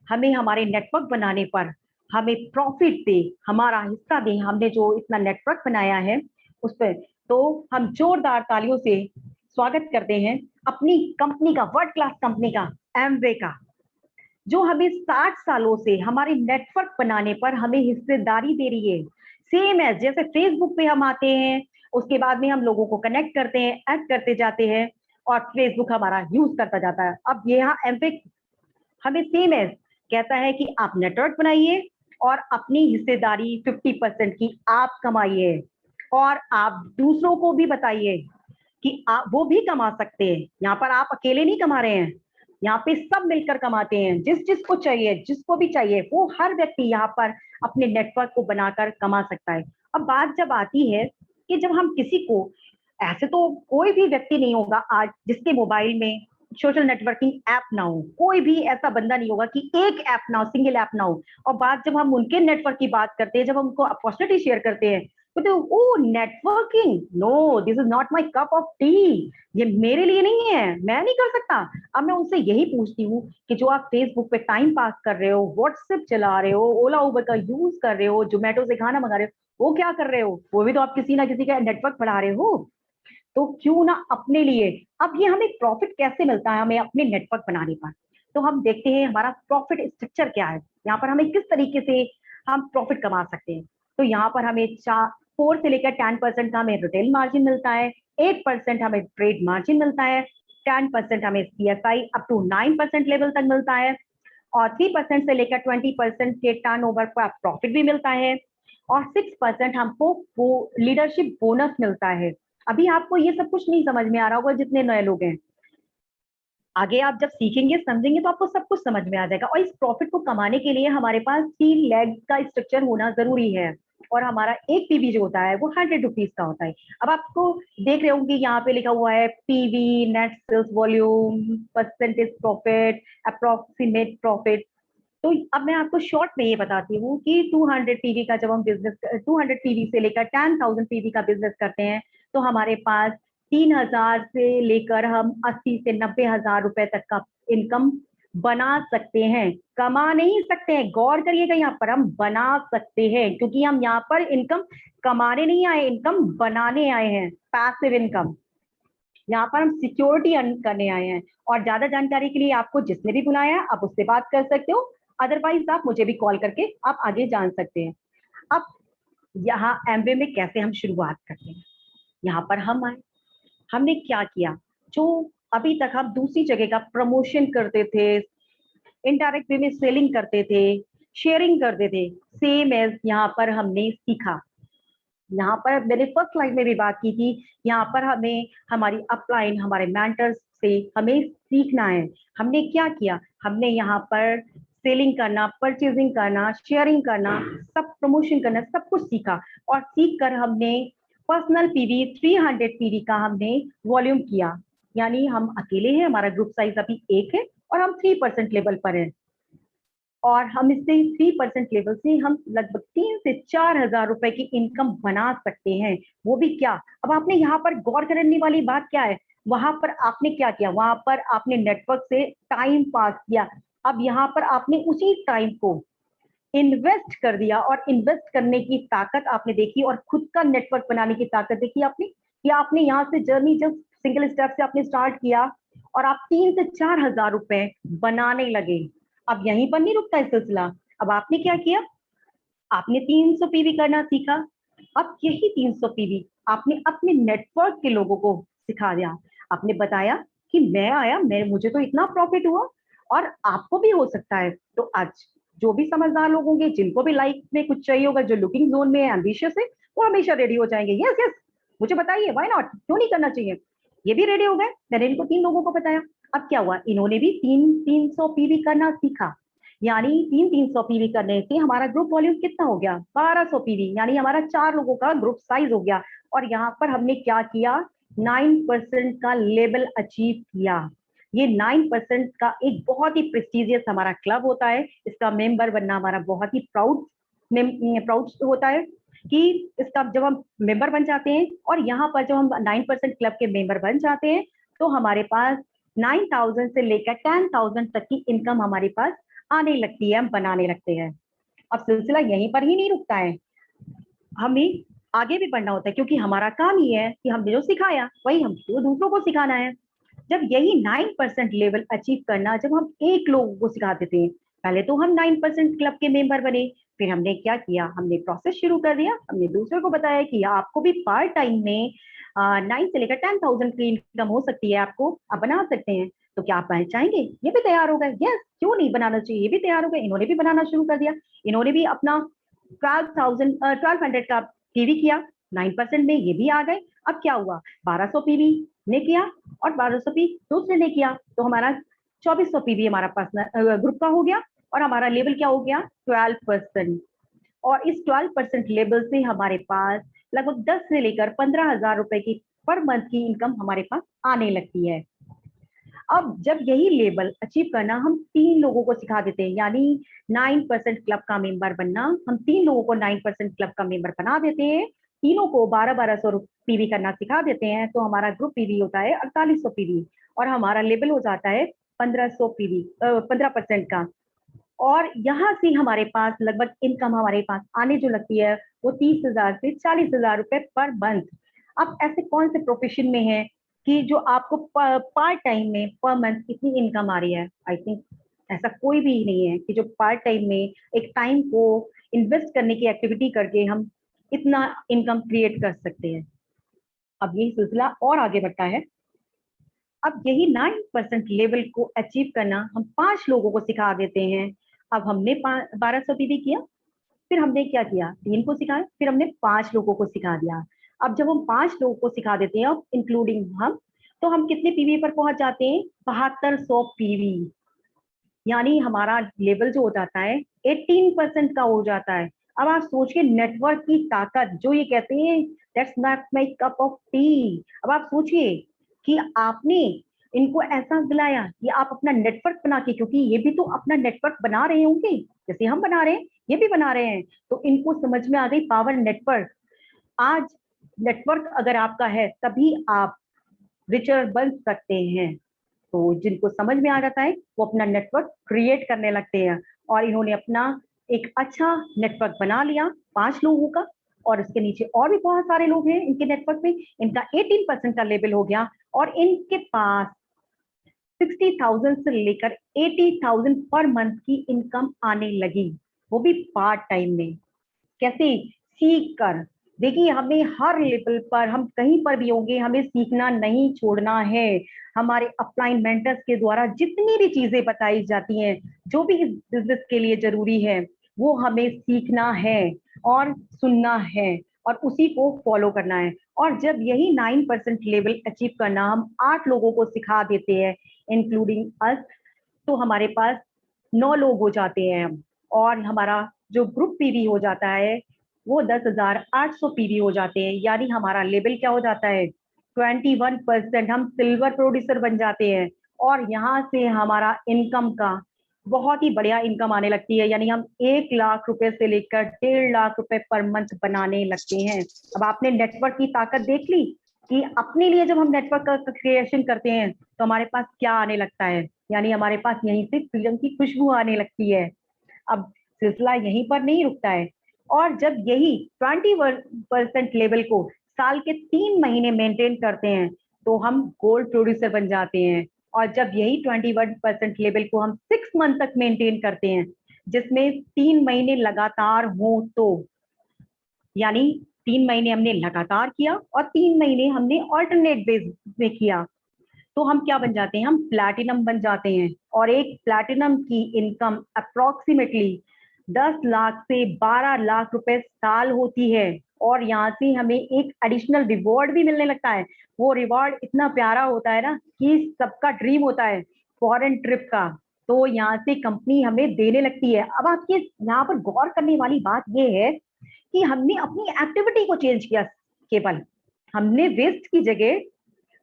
हमें हमारे नेटवर्क बनाने पर हमें प्रॉफिट दे, हमारा हिस्सा दे? हमने जो इतना नेटवर्क बनाया है उस पर तो हम जोरदार तालियों से स्वागत करते हैं अपनी कंपनी का, वर्ल्ड क्लास कंपनी का, एमवे का, जो हमें 60 सालों से हमारे नेटवर्क बनाने पर हमें हिस्सेदारी दे रही है। सेम है जैसे फेसबुक पे हम आते हैं, उसके बाद में हम लोगों को कनेक्ट करते हैं, ऐड करते जाते हैं और फेसबुक हमारा यूज करता जाता है। अब यहाँ एमवे हमें सेम है, कहता है कि आप नेटवर्क बनाइए और अपनी हिस्सेदारी 50% की आप कमाइए और आप दूसरों को भी बताइए कि आप वो भी कमा सकते हैं। यहाँ पर आप अकेले नहीं कमा रहे हैं, यहाँ पे सब मिलकर कमाते हैं। जिस जिसको चाहिए, जिसको भी चाहिए, वो हर व्यक्ति यहाँ पर अपने नेटवर्क को बनाकर कमा सकता है। अब बात जब आती है कि जब हम किसी को, ऐसे तो कोई भी व्यक्ति नहीं होगा आज जिसके मोबाइल में सोशल नेटवर्किंग ऐप ना हो, कोई भी ऐसा बंदा नहीं होगा कि एक ऐप ना हो, सिंगल ऐप ना हो। और बात जब हम उनके नेटवर्क की बात करते हैं, जब हम उनको अपॉर्चुनिटी शेयर करते हैं तो oh networking, no this is not my cup of tea, ये मेरे लिए नहीं है, मैं नहीं कर सकता। अब मैं उनसे यही पूछती हूँ कि जो आप फेसबुक पे टाइम पास कर रहे हो, व्हाट्सएप चला रहे हो, ओला उबर का यूज कर रहे हो, जोमेटो से खाना मंगा रहे हो, वो क्या कर रहे हो? वो भी तो आप किसी ना किसी का नेटवर्क बढ़ा रहे हो। तो क्यों ना अपने लिए, अब ये हमें प्रॉफिट कैसे मिलता है हमें अपने नेटवर्क बनाने पर? तो हम देखते हैं हमारा प्रॉफिट स्ट्रक्चर क्या है, यहाँ पर हमें किस तरीके से हम प्रॉफिट कमा सकते हैं। तो यहाँ पर हमें 4 से लेकर 10% का हमें रिटेल मार्जिन मिलता है, 8% हमें ट्रेड मार्जिन मिलता है, 10% हमें सीएसआई अप टू 9% लेवल तक मिलता है और 3% से लेकर 20% के टर्नओवर का प्रॉफिट भी मिलता है और 6% हमको लीडरशिप बोनस मिलता है। अभी आपको ये सब कुछ नहीं समझ में आ रहा होगा जितने नए लोग हैं, आगे आप जब सीखेंगे समझेंगे तो आपको सब कुछ समझ में आ जाएगा। और इस प्रॉफिट को कमाने के लिए हमारे पास 3 लेग का स्ट्रक्चर होना जरूरी है और हमारा एक पीवी जो होता है वो 100 रुपीज का होता है। अब आपको देख रहे होंगे यहाँ पे लिखा हुआ है PV, net sales volume, percentage profit, approximate profit. तो अब मैं आपको शॉर्ट में ये बताती हूँ कि 200 पीवी का जब हम बिजनेस 200 पीवी से लेकर 10,000 पीवी का बिजनेस करते हैं तो हमारे पास 3,000 से लेकर हम 80 से 90,000 रुपए तक का इनकम बना सकते हैं। कमा नहीं सकते हैं, गौर करिएगा, यहाँ पर हम बना सकते हैं क्योंकि हम यहाँ पर इनकम कमाने नहीं आए, इनकम बनाने आए हैं, पैसिव इनकम। यहाँ पर हम सिक्योरिटी अर्न करने आए हैं। और ज्यादा जानकारी के लिए आपको जिसने भी बुलाया आप उससे बात कर सकते हो। अदरवाइज आप मुझे भी कॉल करके आप आगे जान सकते हैं। अब यहाँ एमवे में कैसे हम शुरुआत करते हैं, यहाँ पर हम आए, हमने क्या किया, जो अभी तक हम दूसरी जगह का प्रमोशन करते थे, इनडायरेक्ट वे में सेलिंग करते थे, शेयरिंग करते थे, सेम एज यहाँ पर हमने सीखा। यहाँ पर मैंने फर्स्ट लाइन में भी बात की थी, यहाँ पर हमें हमारी अपलाइन, हमारे मेंटर्स से हमें सीखना है। हमने क्या किया, हमने यहाँ पर सेलिंग करना, परचेजिंग करना, शेयरिंग करना, सब प्रमोशन करना, सब कुछ सीखा। और सीख कर हमने पर्सनल पीवी 300 पीवी का हमने वॉल्यूम किया। यानी हम अकेले हैं, हमारा ग्रुप साइज अभी 1 है और हम 3% लेवल पर हैं। और हम इससे 3% लेवल से हम लगभग 3 से 4 हजार रुपए की इनकम बना सकते हैं। वो भी क्या, अब आपने यहाँ पर गौर करने वाली बात क्या है, वहां पर आपने क्या किया, वहां पर आपने नेटवर्क से टाइम पास किया। अब यहाँ पर आपने उसी टाइम को इन्वेस्ट कर दिया और इन्वेस्ट करने की ताकत आपने देखी और खुद का नेटवर्क बनाने की ताकत देखी आपने, कि आपने यहाँ से जर्नी जब सिंगल स्टेप से आपने स्टार्ट किया और आप 3 से 4 हजार रुपए बनाने लगे। अब यहीं पर नहीं रुकता है सिलसिला, अब आपने क्या किया, आपने 300 पीवी करना सीखा। अब यही 300 पीवी आपने अपने नेटवर्क के लोगों को सिखा दिया। आपने बताया कि मैं आया, मुझे तो इतना प्रॉफिट हुआ और आपको भी हो सकता है। तो आज जो भी समझदार लोग होंगे, जिनको भी लाइफ में कुछ चाहिए होगा, जो लुकिंग जोन में एम्बिशियस है, वो हमेशा रेडी हो जाएंगे। यस यस, मुझे बताइए, व्हाई नॉट, क्यों नहीं करना चाहिए। ये भी रेडी हो गए, मैंने इनको 3 लोगों को बताया। अब क्या हुआ, इन्होंने भी 300 पीवी करना सीखा। यानी 300 पीवी करने से हमारा ग्रुप वॉल्यूम कितना हो गया, 1200 पीवी, यानी हमारा 4 लोगों का ग्रुप साइज हो गया। और यहाँ पर हमने क्या किया, 9% का लेवल अचीव किया। ये 9% का एक बहुत ही प्रेस्टिजियस हमारा क्लब होता है, इसका मेंबर बनना हमारा बहुत ही प्राउड होता है कि इसका जब हम मेंबर बन जाते हैं। और यहाँ पर जब हम 9% क्लब के मेंबर बन जाते हैं तो हमारे पास 9,000 से लेकर 10,000 तक की इनकम हमारे पास आने लगती है, हम बनाने लगते हैं। अब सिलसिला यहीं पर ही नहीं रुकता है, हमें आगे भी बढ़ना होता है, क्योंकि हमारा काम ही है कि हमने जो सिखाया वही हम दूसरों को सिखाना है। जब यही 9% लेवल अचीव करना, जब हम एक लोगों को सिखा देते हैं, पहले तो हम 9% क्लब के मेंबर बने, फिर हमने क्या किया, हमने प्रोसेस शुरू कर दिया, हमने दूसरों को बताया कि आपको भी पार्ट टाइम में 9 से लेकर 10,000 की इनकम हो सकती है, आपको आप बना सकते हैं। तो क्या आप चाहेंगे, ये भी तैयार हो गए, यस क्यों नहीं बनाना चाहिए, ये भी तैयार हो गए, इन्होंने भी बनाना शुरू कर दिया। इन्होंने भी अपना 1200 का पीवी किया, 9% में ये भी आ गए। अब क्या हुआ, 1200 पीवी ने किया और 1200 पी दूसरे ने किया, तो हमारा 2400 पीवी हमारा पर्सनल ग्रुप का हो गया और हमारा लेवल क्या हो गया, 12%। और इस 12% लेवल से हमारे पास लगभग 10 से लेकर 15 हजार रुपए की पर मंथ की इनकम हमारे पास आने लगती है। अब जब यही लेवल अचीव करना हम 3 लोगों को सिखा देते हैं, यानी 9% क्लब का मेंबर बनना, हम 3 लोगों को 9% क्लब का मेंबर बना देते हैं, तीनों को 1200 पीवी करना सिखा देते हैं, तो हमारा ग्रुप पीवी होता है 4800 पीवी और हमारा लेवल हो जाता है 1500 पीवी, 15% का। और यहाँ से हमारे पास लगभग इनकम हमारे पास आने जो लगती है वो 30,000 से 40,000 रुपए पर मंथ। अब ऐसे कौन से प्रोफेशन में है कि जो आपको पार्ट टाइम में पर मंथ कितनी इनकम आ रही है, आई थिंक ऐसा कोई भी नहीं है कि जो पार्ट टाइम में एक टाइम को इन्वेस्ट करने की एक्टिविटी करके हम इतना इनकम क्रिएट कर सकते हैं। अब यही सिलसिला और आगे बढ़ता है। अब यही 9% लेवल को अचीव करना हम 5 लोगों को सिखा देते हैं। अब हमने 1200 पीवी किया, फिर हमने क्या किया, 3 को सिखाया, फिर हमने 5 लोगों को सिखा दिया। अब जब हम 5 लोगों को सिखा देते हैं, इंक्लूडिंग हम, तो हम कितने पीवी पर पहुंच जाते हैं, 7200 पीवी। यानी हमारा लेवल जो हो जाता है 18% का हो जाता है। अब आप सोचिए नेटवर्क की ताकत, जो ये कहते हैं that's not my cup of T. अब आप सोचिए कि आपने इनको ऐसा दिलाया कि आप अपना नेटवर्क बना के, क्योंकि ये भी तो अपना नेटवर्क बना रहे होंगे जैसे हम बना रहे हैं, ये भी बना रहे हैं, तो इनको समझ में आ गई पावर नेटवर्क। आज नेटवर्क अगर आपका है तभी आप रिचर बन सकते हैं। तो जिनको समझ में आ जाता है वो अपना नेटवर्क क्रिएट करने लगते हैं और इन्होंने अपना एक अच्छा नेटवर्क बना लिया 5 लोगों का, और इसके नीचे और भी बहुत सारे लोग हैं इनके नेटवर्क में, इनका 18% का लेवल हो गया और इनके पास 60,000 से लेकर 80,000 पर मंथ की इनकम आने लगी, वो भी पार्ट टाइम में। कैसे? सीख कर। देखिए, हमें हर लेवल पर, हम कहीं पर भी होंगे, हमें सीखना नहीं छोड़ना है। हमारे अपलाइन मेंटर्स के द्वारा जितनी भी चीजें बताई जाती हैं, जो भी इस बिजनेस के लिए जरूरी है, वो हमें सीखना है और सुनना है और उसी को फॉलो करना है। और जब यही 9% लेवल अचीव करना हम 8 लोगों को सिखा देते हैं, इंक्लूडिंग अस, तो हमारे पास 9 लोग हो जाते हैं हम, और हमारा जो ग्रुप पीवी हो जाता है वो 10,800 पीवी हो जाते हैं। यानी हमारा लेवल क्या हो जाता है? 21%। हम सिल्वर प्रोड्यूसर बन जाते हैं और यहाँ से हमारा इनकम का बहुत ही बढ़िया इनकम आने लगती है। यानी हम 1 लाख रुपए से लेकर 1.5 लाख रुपए पर मंथ बनाने लगते हैं। अब आपने नेटवर्क की ताकत देख ली कि अपने लिए जब हम नेटवर्क का क्रिएशन करते हैं तो हमारे पास क्या आने लगता है, यानी हमारे पास यहीं से फ्रीडम की खुशबू आने लगती है। अब सिलसिला यहीं पर नहीं रुकता है, और जब यही 21% लेवल को साल के 3 महीने मेंटेन करते हैं तो हम गोल्ड प्रोड्यूसर बन जाते हैं। और जब यही 21% लेवल को हम 6 मंथ तक मेंटेन करते हैं, जिसमें 3 महीने लगातार हो, तो यानी 3 महीने हमने लगातार किया और 3 महीने हमने ऑल्टरनेट बेस में किया, तो हम क्या बन जाते हैं? हम प्लैटिनम बन जाते हैं। और एक प्लैटिनम की इनकम अप्रोक्सीमेटली 10 लाख से 12 लाख रुपए साल होती है। और यहाँ से हमें एक एडिशनल रिवॉर्ड भी मिलने लगता है। वो रिवॉर्ड इतना प्यारा होता है ना कि सबका ड्रीम होता है फॉरेन ट्रिप का, तो यहाँ से कंपनी हमें देने लगती है। अब आपके यहाँ पर गौर करने वाली बात ये है कि हमने अपनी एक्टिविटी को चेंज किया। केवल हमने वेस्ट की जगह,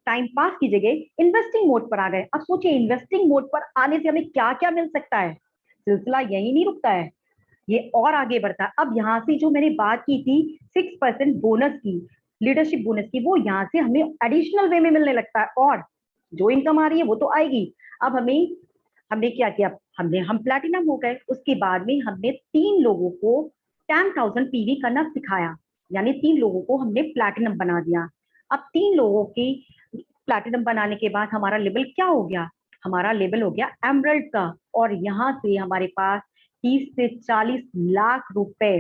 टाइम पास की जगह इन्वेस्टिंग मोड पर आ गए। अब सोचिए, इन्वेस्टिंग मोड पर आने से हमें क्या क्या मिल सकता है। सिलसिला यही नहीं रुकता है, ये और आगे बढ़ता है। अब यहाँ से जो मैंने बात की थी 6% बोनस की, लीडरशिप बोनस की, वो यहाँ से हमें एडिशनल वे में मिलने लगता है। और जो इनकम आ रही है वो तो आएगी। अब हमने क्या किया? हम प्लैटिनम हो गए। उसके बाद में हमने 3 लोगों को 10,000 पीवी करना सिखाया, यानी 3 लोगों को हमने प्लैटिनम बना दिया। अब 3 लोगों की प्लैटिनम बनाने के बाद हमारा लेवल क्या हो गया? हमारा लेवल हो गया एमरल्ड का। और यहाँ से हमारे पास 30 से 40 लाख रुपए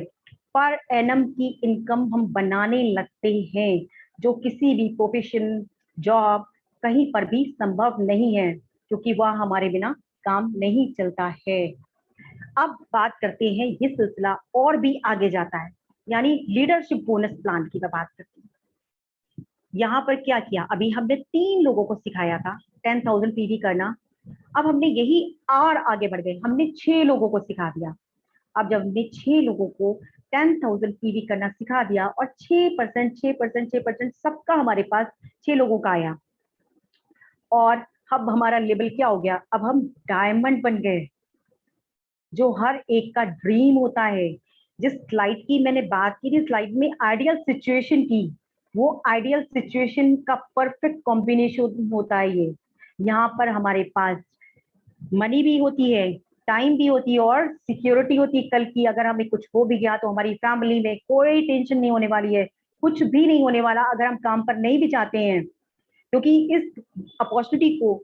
पर एनम की इनकम हम बनाने लगते हैं, जो किसी भी प्रोफेशन, जॉब, कहीं पर भी संभव नहीं है, क्योंकि वह हमारे बिना काम नहीं चलता है। अब बात करते हैं, ये सिलसिला और भी आगे जाता है, यानी लीडरशिप बोनस प्लान की मैं बात करती हूँ। यहाँ पर क्या किया? अभी हमने 3 लोगों को सिखाया था 10,000 पीवी करना। अब हमने यही और आगे बढ़ गए, हमने 6 लोगों को सिखा दिया। अब जब हमने 6 लोगों को 10,000 पीवी करना सिखा दिया और 6% सबका हमारे पास 6 लोगों का आया, और अब हमारा लेवल क्या हो गया? अब हम डायमंड बन गए, जो हर एक का ड्रीम होता है। जिस स्लाइड की मैंने बात की थी, स्लाइड में आइडियल सिचुएशन की, वो आइडियल सिचुएशन का परफेक्ट कॉम्बिनेशन होता है ये। यहाँ पर हमारे पास मनी भी होती है, टाइम भी होती है और सिक्योरिटी होती है। कल की अगर हमें कुछ हो भी गया तो हमारी फैमिली में कोई टेंशन नहीं होने वाली है, कुछ भी नहीं होने वाला अगर हम काम पर नहीं भी जाते हैं, क्योंकि इस अपॉर्चुनिटी को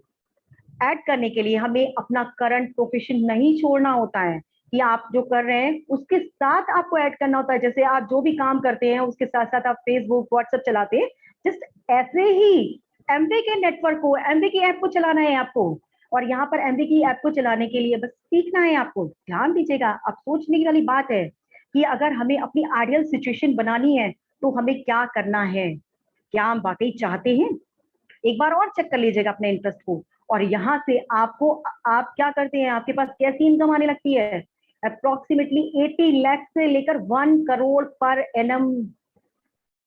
ऐड करने के लिए हमें अपना करंट प्रोफेशन नहीं छोड़ना होता है कि आप जो कर रहे हैं उसके साथ आपको ऐड करना होता है। जैसे आप जो भी काम करते हैं उसके साथ साथ आप फेसबुक, व्हाट्सएप चलाते हैं, जस्ट ऐसे ही एमवे के नेटवर्क को, एमवे की ऐप को चलाना है आपको। और यहाँ पर एमवे की ऐप को चलाने के लिए बस सीखना है आपको। ध्यान दीजिएगा, अब सोचने वाली बात है कि अगर हमें अपनी आइडियल सिचुएशन बनानी है तो हमें क्या करना है, क्या हम वाकई चाहते हैं। एक बार और चेक कर लीजिएगा अपने इंटरेस्ट को, और यहाँ से आपको, आप क्या करते हैं, आपके पास कैसी इनकम आने लगती है? अप्रोक्सीमेटली 80 लाख से लेकर 1 करोड़ पर एनम।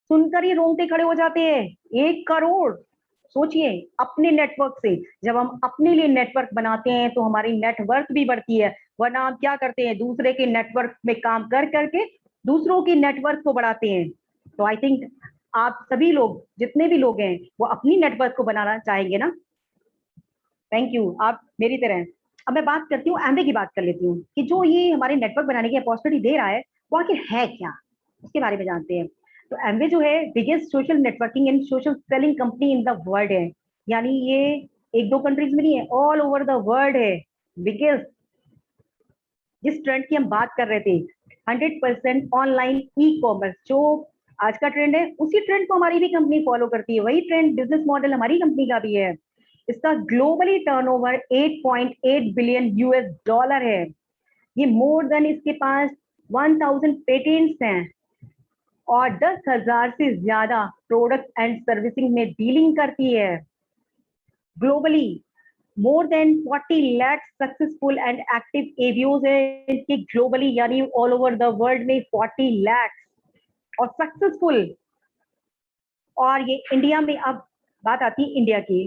सुनकर ही रोंगटे खड़े हो जाते हैं। 1 करोड़! सोचिए, अपने नेटवर्क से जब हम अपने लिए नेटवर्क बनाते हैं तो हमारी नेटवर्क भी बढ़ती है। वरना हम क्या करते हैं? दूसरे के नेटवर्क में काम कर करके दूसरों की नेटवर्क को बढ़ाते हैं। तो आई थिंक आप सभी लोग, जितने भी लोग हैं, वो अपनी नेटवर्क को बनाना चाहेंगे ना। थैंक यू, आप मेरी तरह हैं। अब मैं बात करती हूँ, एमवे की बात कर लेती हूँ कि जो ये हमारे नेटवर्क बनाने की अपॉर्चुनिटी दे रहा है वो आखिर है क्या, उसके बारे में जानते हैं। तो एमवे जो है biggest social networking and social selling company in the world है। यानी ये एक दो कंट्रीज में नहीं है, ऑल ओवर द वर्ल्ड है। बिकॉज जिस ट्रेंड की हम बात कर रहे थे 100% ऑनलाइन ई कॉमर्स, जो आज का ट्रेंड है, उसी ट्रेंड को हमारी भी कंपनी फॉलो करती है। वही ट्रेंड बिजनेस मॉडल हमारी कंपनी का भी है। इसका globally turnover 8.8 billion US dollar है। ये मोर देन इसके पास 1000 पेटेंट्स हैं और 10,000 से ज्यादा प्रोडक्ट एंड सर्विसिंग में डीलिंग करती है। Globally more than 40 lakh successful and active एवीओज है इनकी ग्लोबली, यानी ऑल ओवर द वर्ल्ड में 40 लाख और सक्सेसफुल। और ये इंडिया में, अब बात आती है इंडिया की,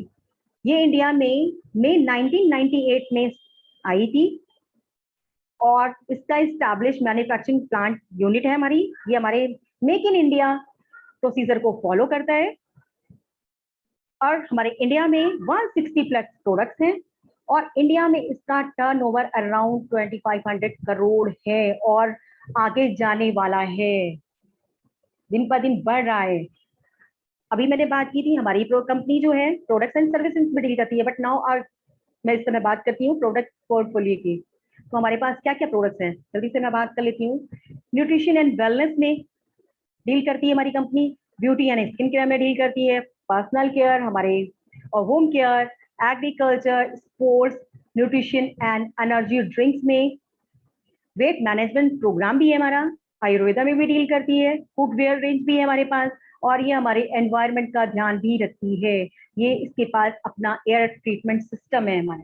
ये इंडिया में 1998 में आई थी और इसका स्टैब्लिश मैन्युफैक्चरिंग प्लांट यूनिट है हमारी। ये हमारे मेक इन इंडिया प्रोसीजर को फॉलो करता है और हमारे इंडिया में 160 प्लस प्रोडक्ट्स हैं और इंडिया में इसका टर्नओवर अराउंड 2500 करोड़ है और आगे जाने वाला है, दिन पर दिन बढ़ रहा है। अभी मैंने बात की थी हमारी कंपनी जो है प्रोडक्ट्स एंड सर्विसेज में डील करती है, बट नाउ मैं इस समय बात करती हूँ प्रोडक्ट पोर्टफोलियो की। तो हमारे पास क्या क्या प्रोडक्ट्स हैं, जल्दी से मैं बात कर लेती हूँ। न्यूट्रिशन एंड वेलनेस में डील करती है हमारी company, beauty and skin care में डील करती है, पर्सनल केयर हमारे और home care, agriculture, sports, nutrition and energy drinks में, वेट मैनेजमेंट प्रोग्राम भी है हमारा, आयुर्वेदा में भी डील करती है, कुकवेयर रेंज भी है हमारे पास और ये हमारे एनवायरनमेंट का ध्यान भी रखती है। ये इसके पास अपना एयर ट्रीटमेंट सिस्टम है हमारे।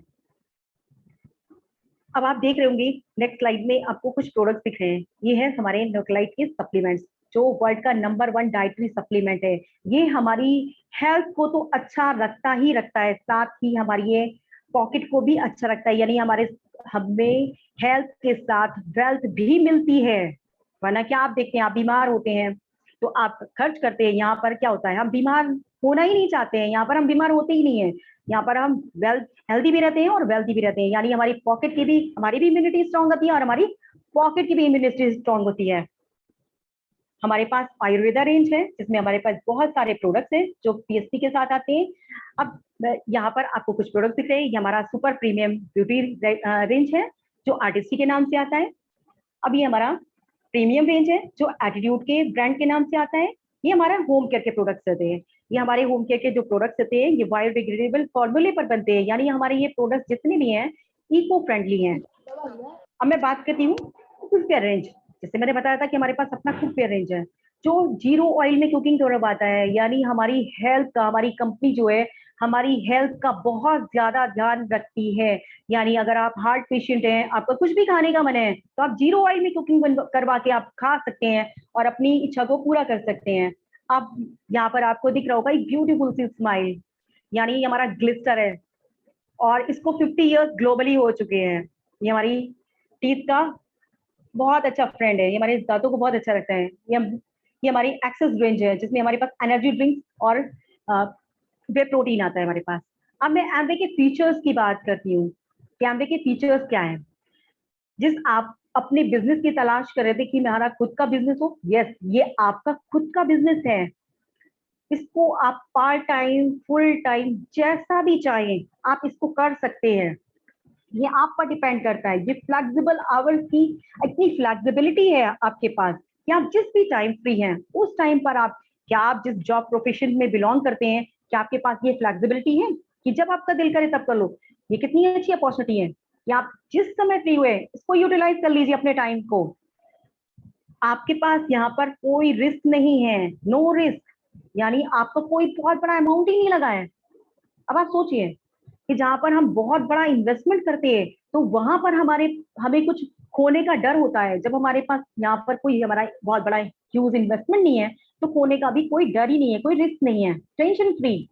अब आप देख रहे होंगे नेक्स्ट स्लाइड में आपको कुछ प्रोडक्ट्स दिख रहे हैं। ये है हमारे न्यूक्लाइड के सप्लीमेंट्स, जो वर्ल्ड का नंबर 1 डाइटरी सप्लीमेंट है। ये हमारी हेल्थ को तो अच्छा रखता ही रखता है, साथ ही हमारी ये पॉकेट को भी अच्छा रखता है, यानी हमें हेल्थ के साथ वेल्थ भी मिलती है। वरना क्या आप देखते हैं, आप बीमार होते हैं तो आप खर्च करते हैं, यहाँ पर क्या होता है, हम बीमार होना ही नहीं चाहते हैं, यहाँ पर हम बीमार होते ही नहीं है, यहाँ पर हम हेल्दी भी रहते हैं और वेल्थी भी रहते हैं, यानी हमारी पॉकेट की भी, हमारी भी इम्यूनिटी स्ट्रांग होती है और हमारी पॉकेट की भी इम्यूनिटी स्ट्रांग होती है। हमारे पास आयुर्वेदा रेंज है जिसमें हमारे पास बहुत सारे प्रोडक्ट्स हैं जो पीएसपी के साथ आते हैं। अब यहाँ पर आपको कुछ प्रोडक्ट दिख रहे हैं, ये हमारा सुपर प्रीमियम ब्यूटी रेंज है जो आर्टिस्टी के नाम से आता है। अब ये हमारा प्रीमियम रेंज है जो एटीट्यूड के ब्रांड के नाम से आता है। ये हमारा होम केयर के प्रोडक्ट्स रहते हैं। ये हमारे होम केयर के जो प्रोडक्ट्स रहते हैं ये बायोडिग्रेडेबल फॉर्मूले पर बनते हैं, यानी हमारे ये प्रोडक्ट्स जितने भी हैं इको फ्रेंडली हैं। अब मैं बात करती हूँ कुकवेयर रेंज, जैसे मैंने बताया था कि हमारे पास अपना कुकवेयर रेंज है जो 0 ऑयल में कुकिंग करवाता है, यानी हमारी हेल्थ का, हमारी कंपनी जो है हमारी हेल्थ का बहुत ज्यादा ध्यान रखती है। यानी अगर आप हार्ट पेशेंट हैं, आपका कुछ भी खाने का मन है तो आप 0 ऑयल में कुकिंग करवा के आप खा सकते हैं और अपनी इच्छा को पूरा कर सकते हैं। अब यहाँ पर आपको दिख रहा होगा एक ब्यूटीफुल सी स्माइल, यानी ये हमारा ग्लिस्टर है और इसको 50 इयर्स ग्लोबली हो चुके हैं। ये हमारी टीथ का बहुत अच्छा फ्रेंड है, ये हमारे दांतों को बहुत अच्छा रखता है। ये हमारी एक्सेस रेंज है जिसमें हमारे पास एनर्जी ड्रिंक्स और वे प्रोटीन आता है हमारे पास। अब मैं एम्वे के फीचर्स की बात करती हूँ कि एम्वे के फीचर्स क्या है। जिस आप अपने बिजनेस की तलाश कर रहे थे कि हमारा खुद का बिजनेस हो, यस ये आपका खुद का बिजनेस है। इसको आप पार्ट टाइम, फुल टाइम, जैसा भी चाहें आप इसको कर सकते हैं, ये आप पर डिपेंड करता है। ये फ्लेक्सिबल आवर्स की इतनी फ्लेक्सिबिलिटी है आपके पास कि आप जिस भी टाइम फ्री हैं उस टाइम पर आप, क्या आप जिस जॉब प्रोफेशन में बिलोंग करते हैं, क्या आपके पास ये फ्लेक्सिबिलिटी है कि जब आपका दिल करे तब कर लो। ये कितनी अच्छी अपॉर्चुनिटी है कि आप जिस समय फ्री हुए इसको यूटिलाइज कर लीजिए अपने टाइम को। आपके पास यहाँ पर कोई रिस्क नहीं है, नो रिस्क, यानी आपका कोई बहुत बड़ा अमाउंट ही नहीं लगा है। अब आप सोचिए कि जहां पर हम बहुत बड़ा इन्वेस्टमेंट करते हैं तो वहां पर हमें कुछ खोने का डर होता है। जब हमारे पास यहाँ पर कोई हमारा बहुत बड़ा ह्यूज इन्वेस्टमेंट नहीं है तो खोने का भी कोई डर ही नहीं है, कोई रिस्क नहीं है, टेंशन फ्री।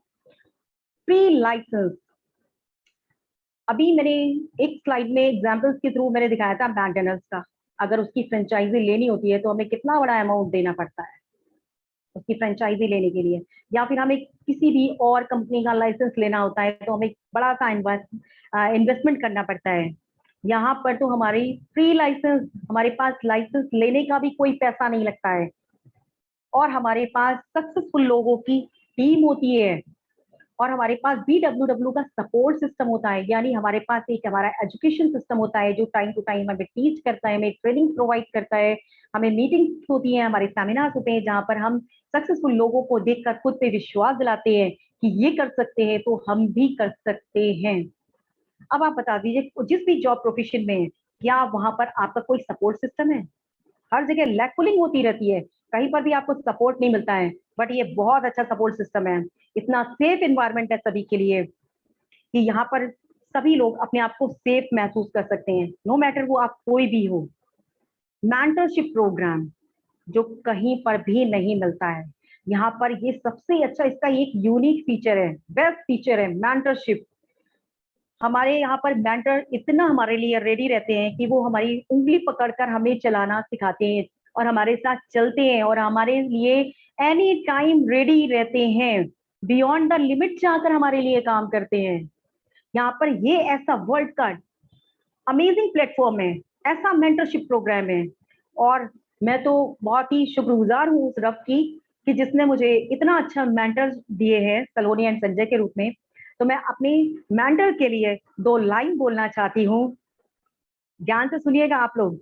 फ्री लाइसेंस, अभी मैंने एक स्लाइड में एग्जांपल्स के थ्रू मैंने दिखाया था मैकडॉनल्ड्स का। अगर उसकी फ्रेंचाइजी लेनी होती है तो हमें कितना बड़ा अमाउंट देना पड़ता है उसकी फ्रेंचाइजी लेने के लिए, या फिर हमें किसी भी और कंपनी का लाइसेंस लेना होता है तो हमें बड़ा सा इन्वेस्टमेंट करना पड़ता है। यहाँ पर तो हमारी फ्री लाइसेंस, हमारे पास लाइसेंस लेने का भी कोई पैसा नहीं लगता है और हमारे पास सक्सेसफुल लोगों की टीम होती है और हमारे पास BWW का सपोर्ट सिस्टम होता है, यानी हमारे पास एक हमारा एजुकेशन सिस्टम होता है जो टाइम टू टाइम हमें टीच करता है, हमें ट्रेनिंग प्रोवाइड करता है, हमें मीटिंग्स होती हैं, हमारे सेमिनार्स होते हैं जहां पर हम सक्सेसफुल लोगों को देखकर खुद पे विश्वास दिलाते हैं कि ये कर सकते हैं तो हम भी कर सकते हैं। अब आप बता दीजिए जिस भी जॉब प्रोफेशन में क्या वहां पर आपका कोई सपोर्ट सिस्टम है? हर जगह लैग पुलिंग होती रहती है, कहीं पर भी आपको सपोर्ट नहीं मिलता है, बट ये बहुत अच्छा सपोर्ट सिस्टम है। इतना सेफ एनवायरनमेंट है सभी के लिए कि यहाँ पर सभी लोग अपने आप को सेफ महसूस कर सकते हैं, नो मैटर वो आप कोई भी हो। मेंटरशिप प्रोग्राम जो कहीं पर भी नहीं मिलता है, यहाँ पर ये सबसे अच्छा, इसका एक यूनिक फीचर है, बेस्ट फीचर है मेंटरशिप। हमारे यहाँ पर मेंटर इतना हमारे लिए रेडी रहते हैं कि वो हमारी उंगली पकड़कर हमें चलाना सिखाते हैं और हमारे साथ चलते हैं और हमारे लिए एनी टाइम रेडी रहते हैं, बियॉन्ड द लिमिट जाकर हमारे लिए काम करते हैं। यहाँ पर ये ऐसा वर्ल्ड का अमेजिंग प्लेटफॉर्म है, ऐसा मेंटरशिप प्रोग्राम है और मैं तो बहुत ही शुक्रगुजार हूँ उस रब की कि जिसने मुझे इतना अच्छा मेंटर दिए हैं सलोनी एंड संजय के रूप में। तो मैं अपनी मेंटर के लिए 2 लाइन बोलना चाहती हूँ, ध्यान से सुनिएगा आप लोग,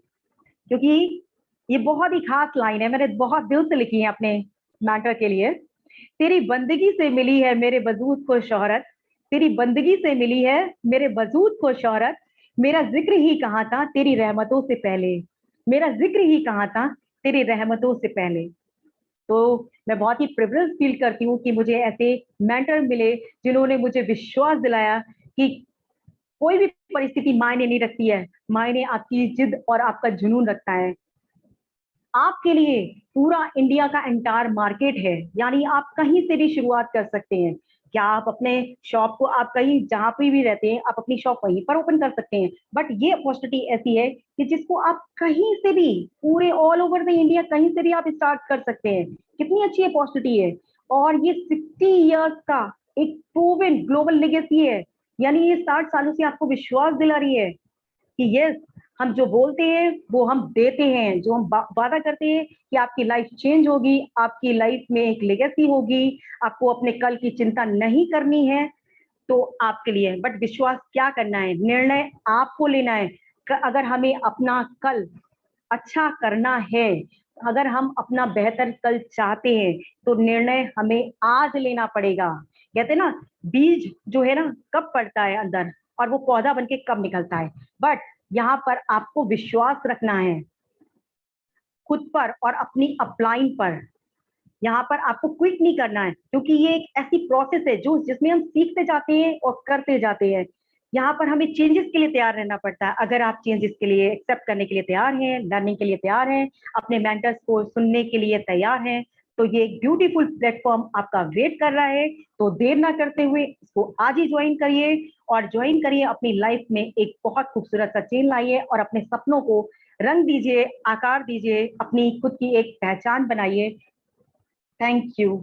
क्योंकि ये बहुत ही खास लाइन है, मैंने बहुत दिल से लिखी है अपने मेंटर के लिए। तेरी बंदगी से मिली है मेरे वजूद को शोहरत, तेरी बंदगी से मिली है मेरे वजूद को शोहरत, मेरा जिक्र ही कहाँ था तेरी रहमतों से पहले, मेरा जिक्र ही कहाँ था तेरी रहमतों से पहले। तो मैं बहुत ही प्रिविलेज फील करती हूँ कि मुझे ऐसे मेंटर मिले जिन्होंने मुझे विश्वास दिलाया कि कोई भी परिस्थिति मायने नहीं रखती है, मायने आपकी जिद और आपका जुनून रखता है। आपके लिए पूरा इंडिया का एंटायर मार्केट है, यानी आप कहीं से भी शुरुआत कर सकते हैं। क्या आप अपने शॉप को, आप कहीं जहां पे भी रहते हैं आप अपनी शॉप वहीं पर ओपन कर सकते हैं, बट ये अपॉर्चुनिटी ऐसी है कि जिसको आप कहीं से भी, पूरे ऑल ओवर द इंडिया कहीं से भी आप स्टार्ट कर सकते हैं। कितनी अच्छी अपॉर्चुनिटी है। और ये 60 इयर्स का एक प्रूवन ग्लोबल लेगेसी है, यानी ये 60 सालों से आपको विश्वास दिला रही है कि यस, हम जो बोलते हैं वो हम देते हैं, जो हम वादा करते हैं कि आपकी लाइफ चेंज होगी, आपकी लाइफ में एक लेगेसी होगी, आपको अपने कल की चिंता नहीं करनी है, तो आपके लिए। बट विश्वास क्या करना है, निर्णय आपको लेना है। अगर हमें अपना कल अच्छा करना है, अगर हम अपना बेहतर कल चाहते हैं, तो निर्णय हमें आज लेना पड़ेगा। कहते हैं ना, बीज जो है ना कब पड़ता है अंदर और वो पौधा बनके कब निकलता है, बट यहाँ पर आपको विश्वास रखना है खुद पर और अपनी अपलाइन पर। यहाँ पर आपको क्विक नहीं करना है, क्योंकि ये एक ऐसी प्रोसेस है जो जिसमें हम सीखते जाते हैं और करते जाते हैं। यहाँ पर हमें चेंजेस के लिए तैयार रहना पड़ता है। अगर आप चेंजेस के लिए एक्सेप्ट करने के लिए तैयार हैं, लर्निंग के लिए तैयार हैं, अपने मेंटर्स को सुनने के लिए तैयार हैं, तो ये एक ब्यूटीफुल प्लेटफॉर्म आपका वेट कर रहा है। तो देर ना करते हुए इसको आज ही ज्वाइन करिए और ज्वाइन करिए, अपनी लाइफ में एक बहुत खूबसूरत सा चेंज लाइए और अपने सपनों को रंग दीजिए, आकार दीजिए, अपनी खुद की एक पहचान बनाइए। Thank you.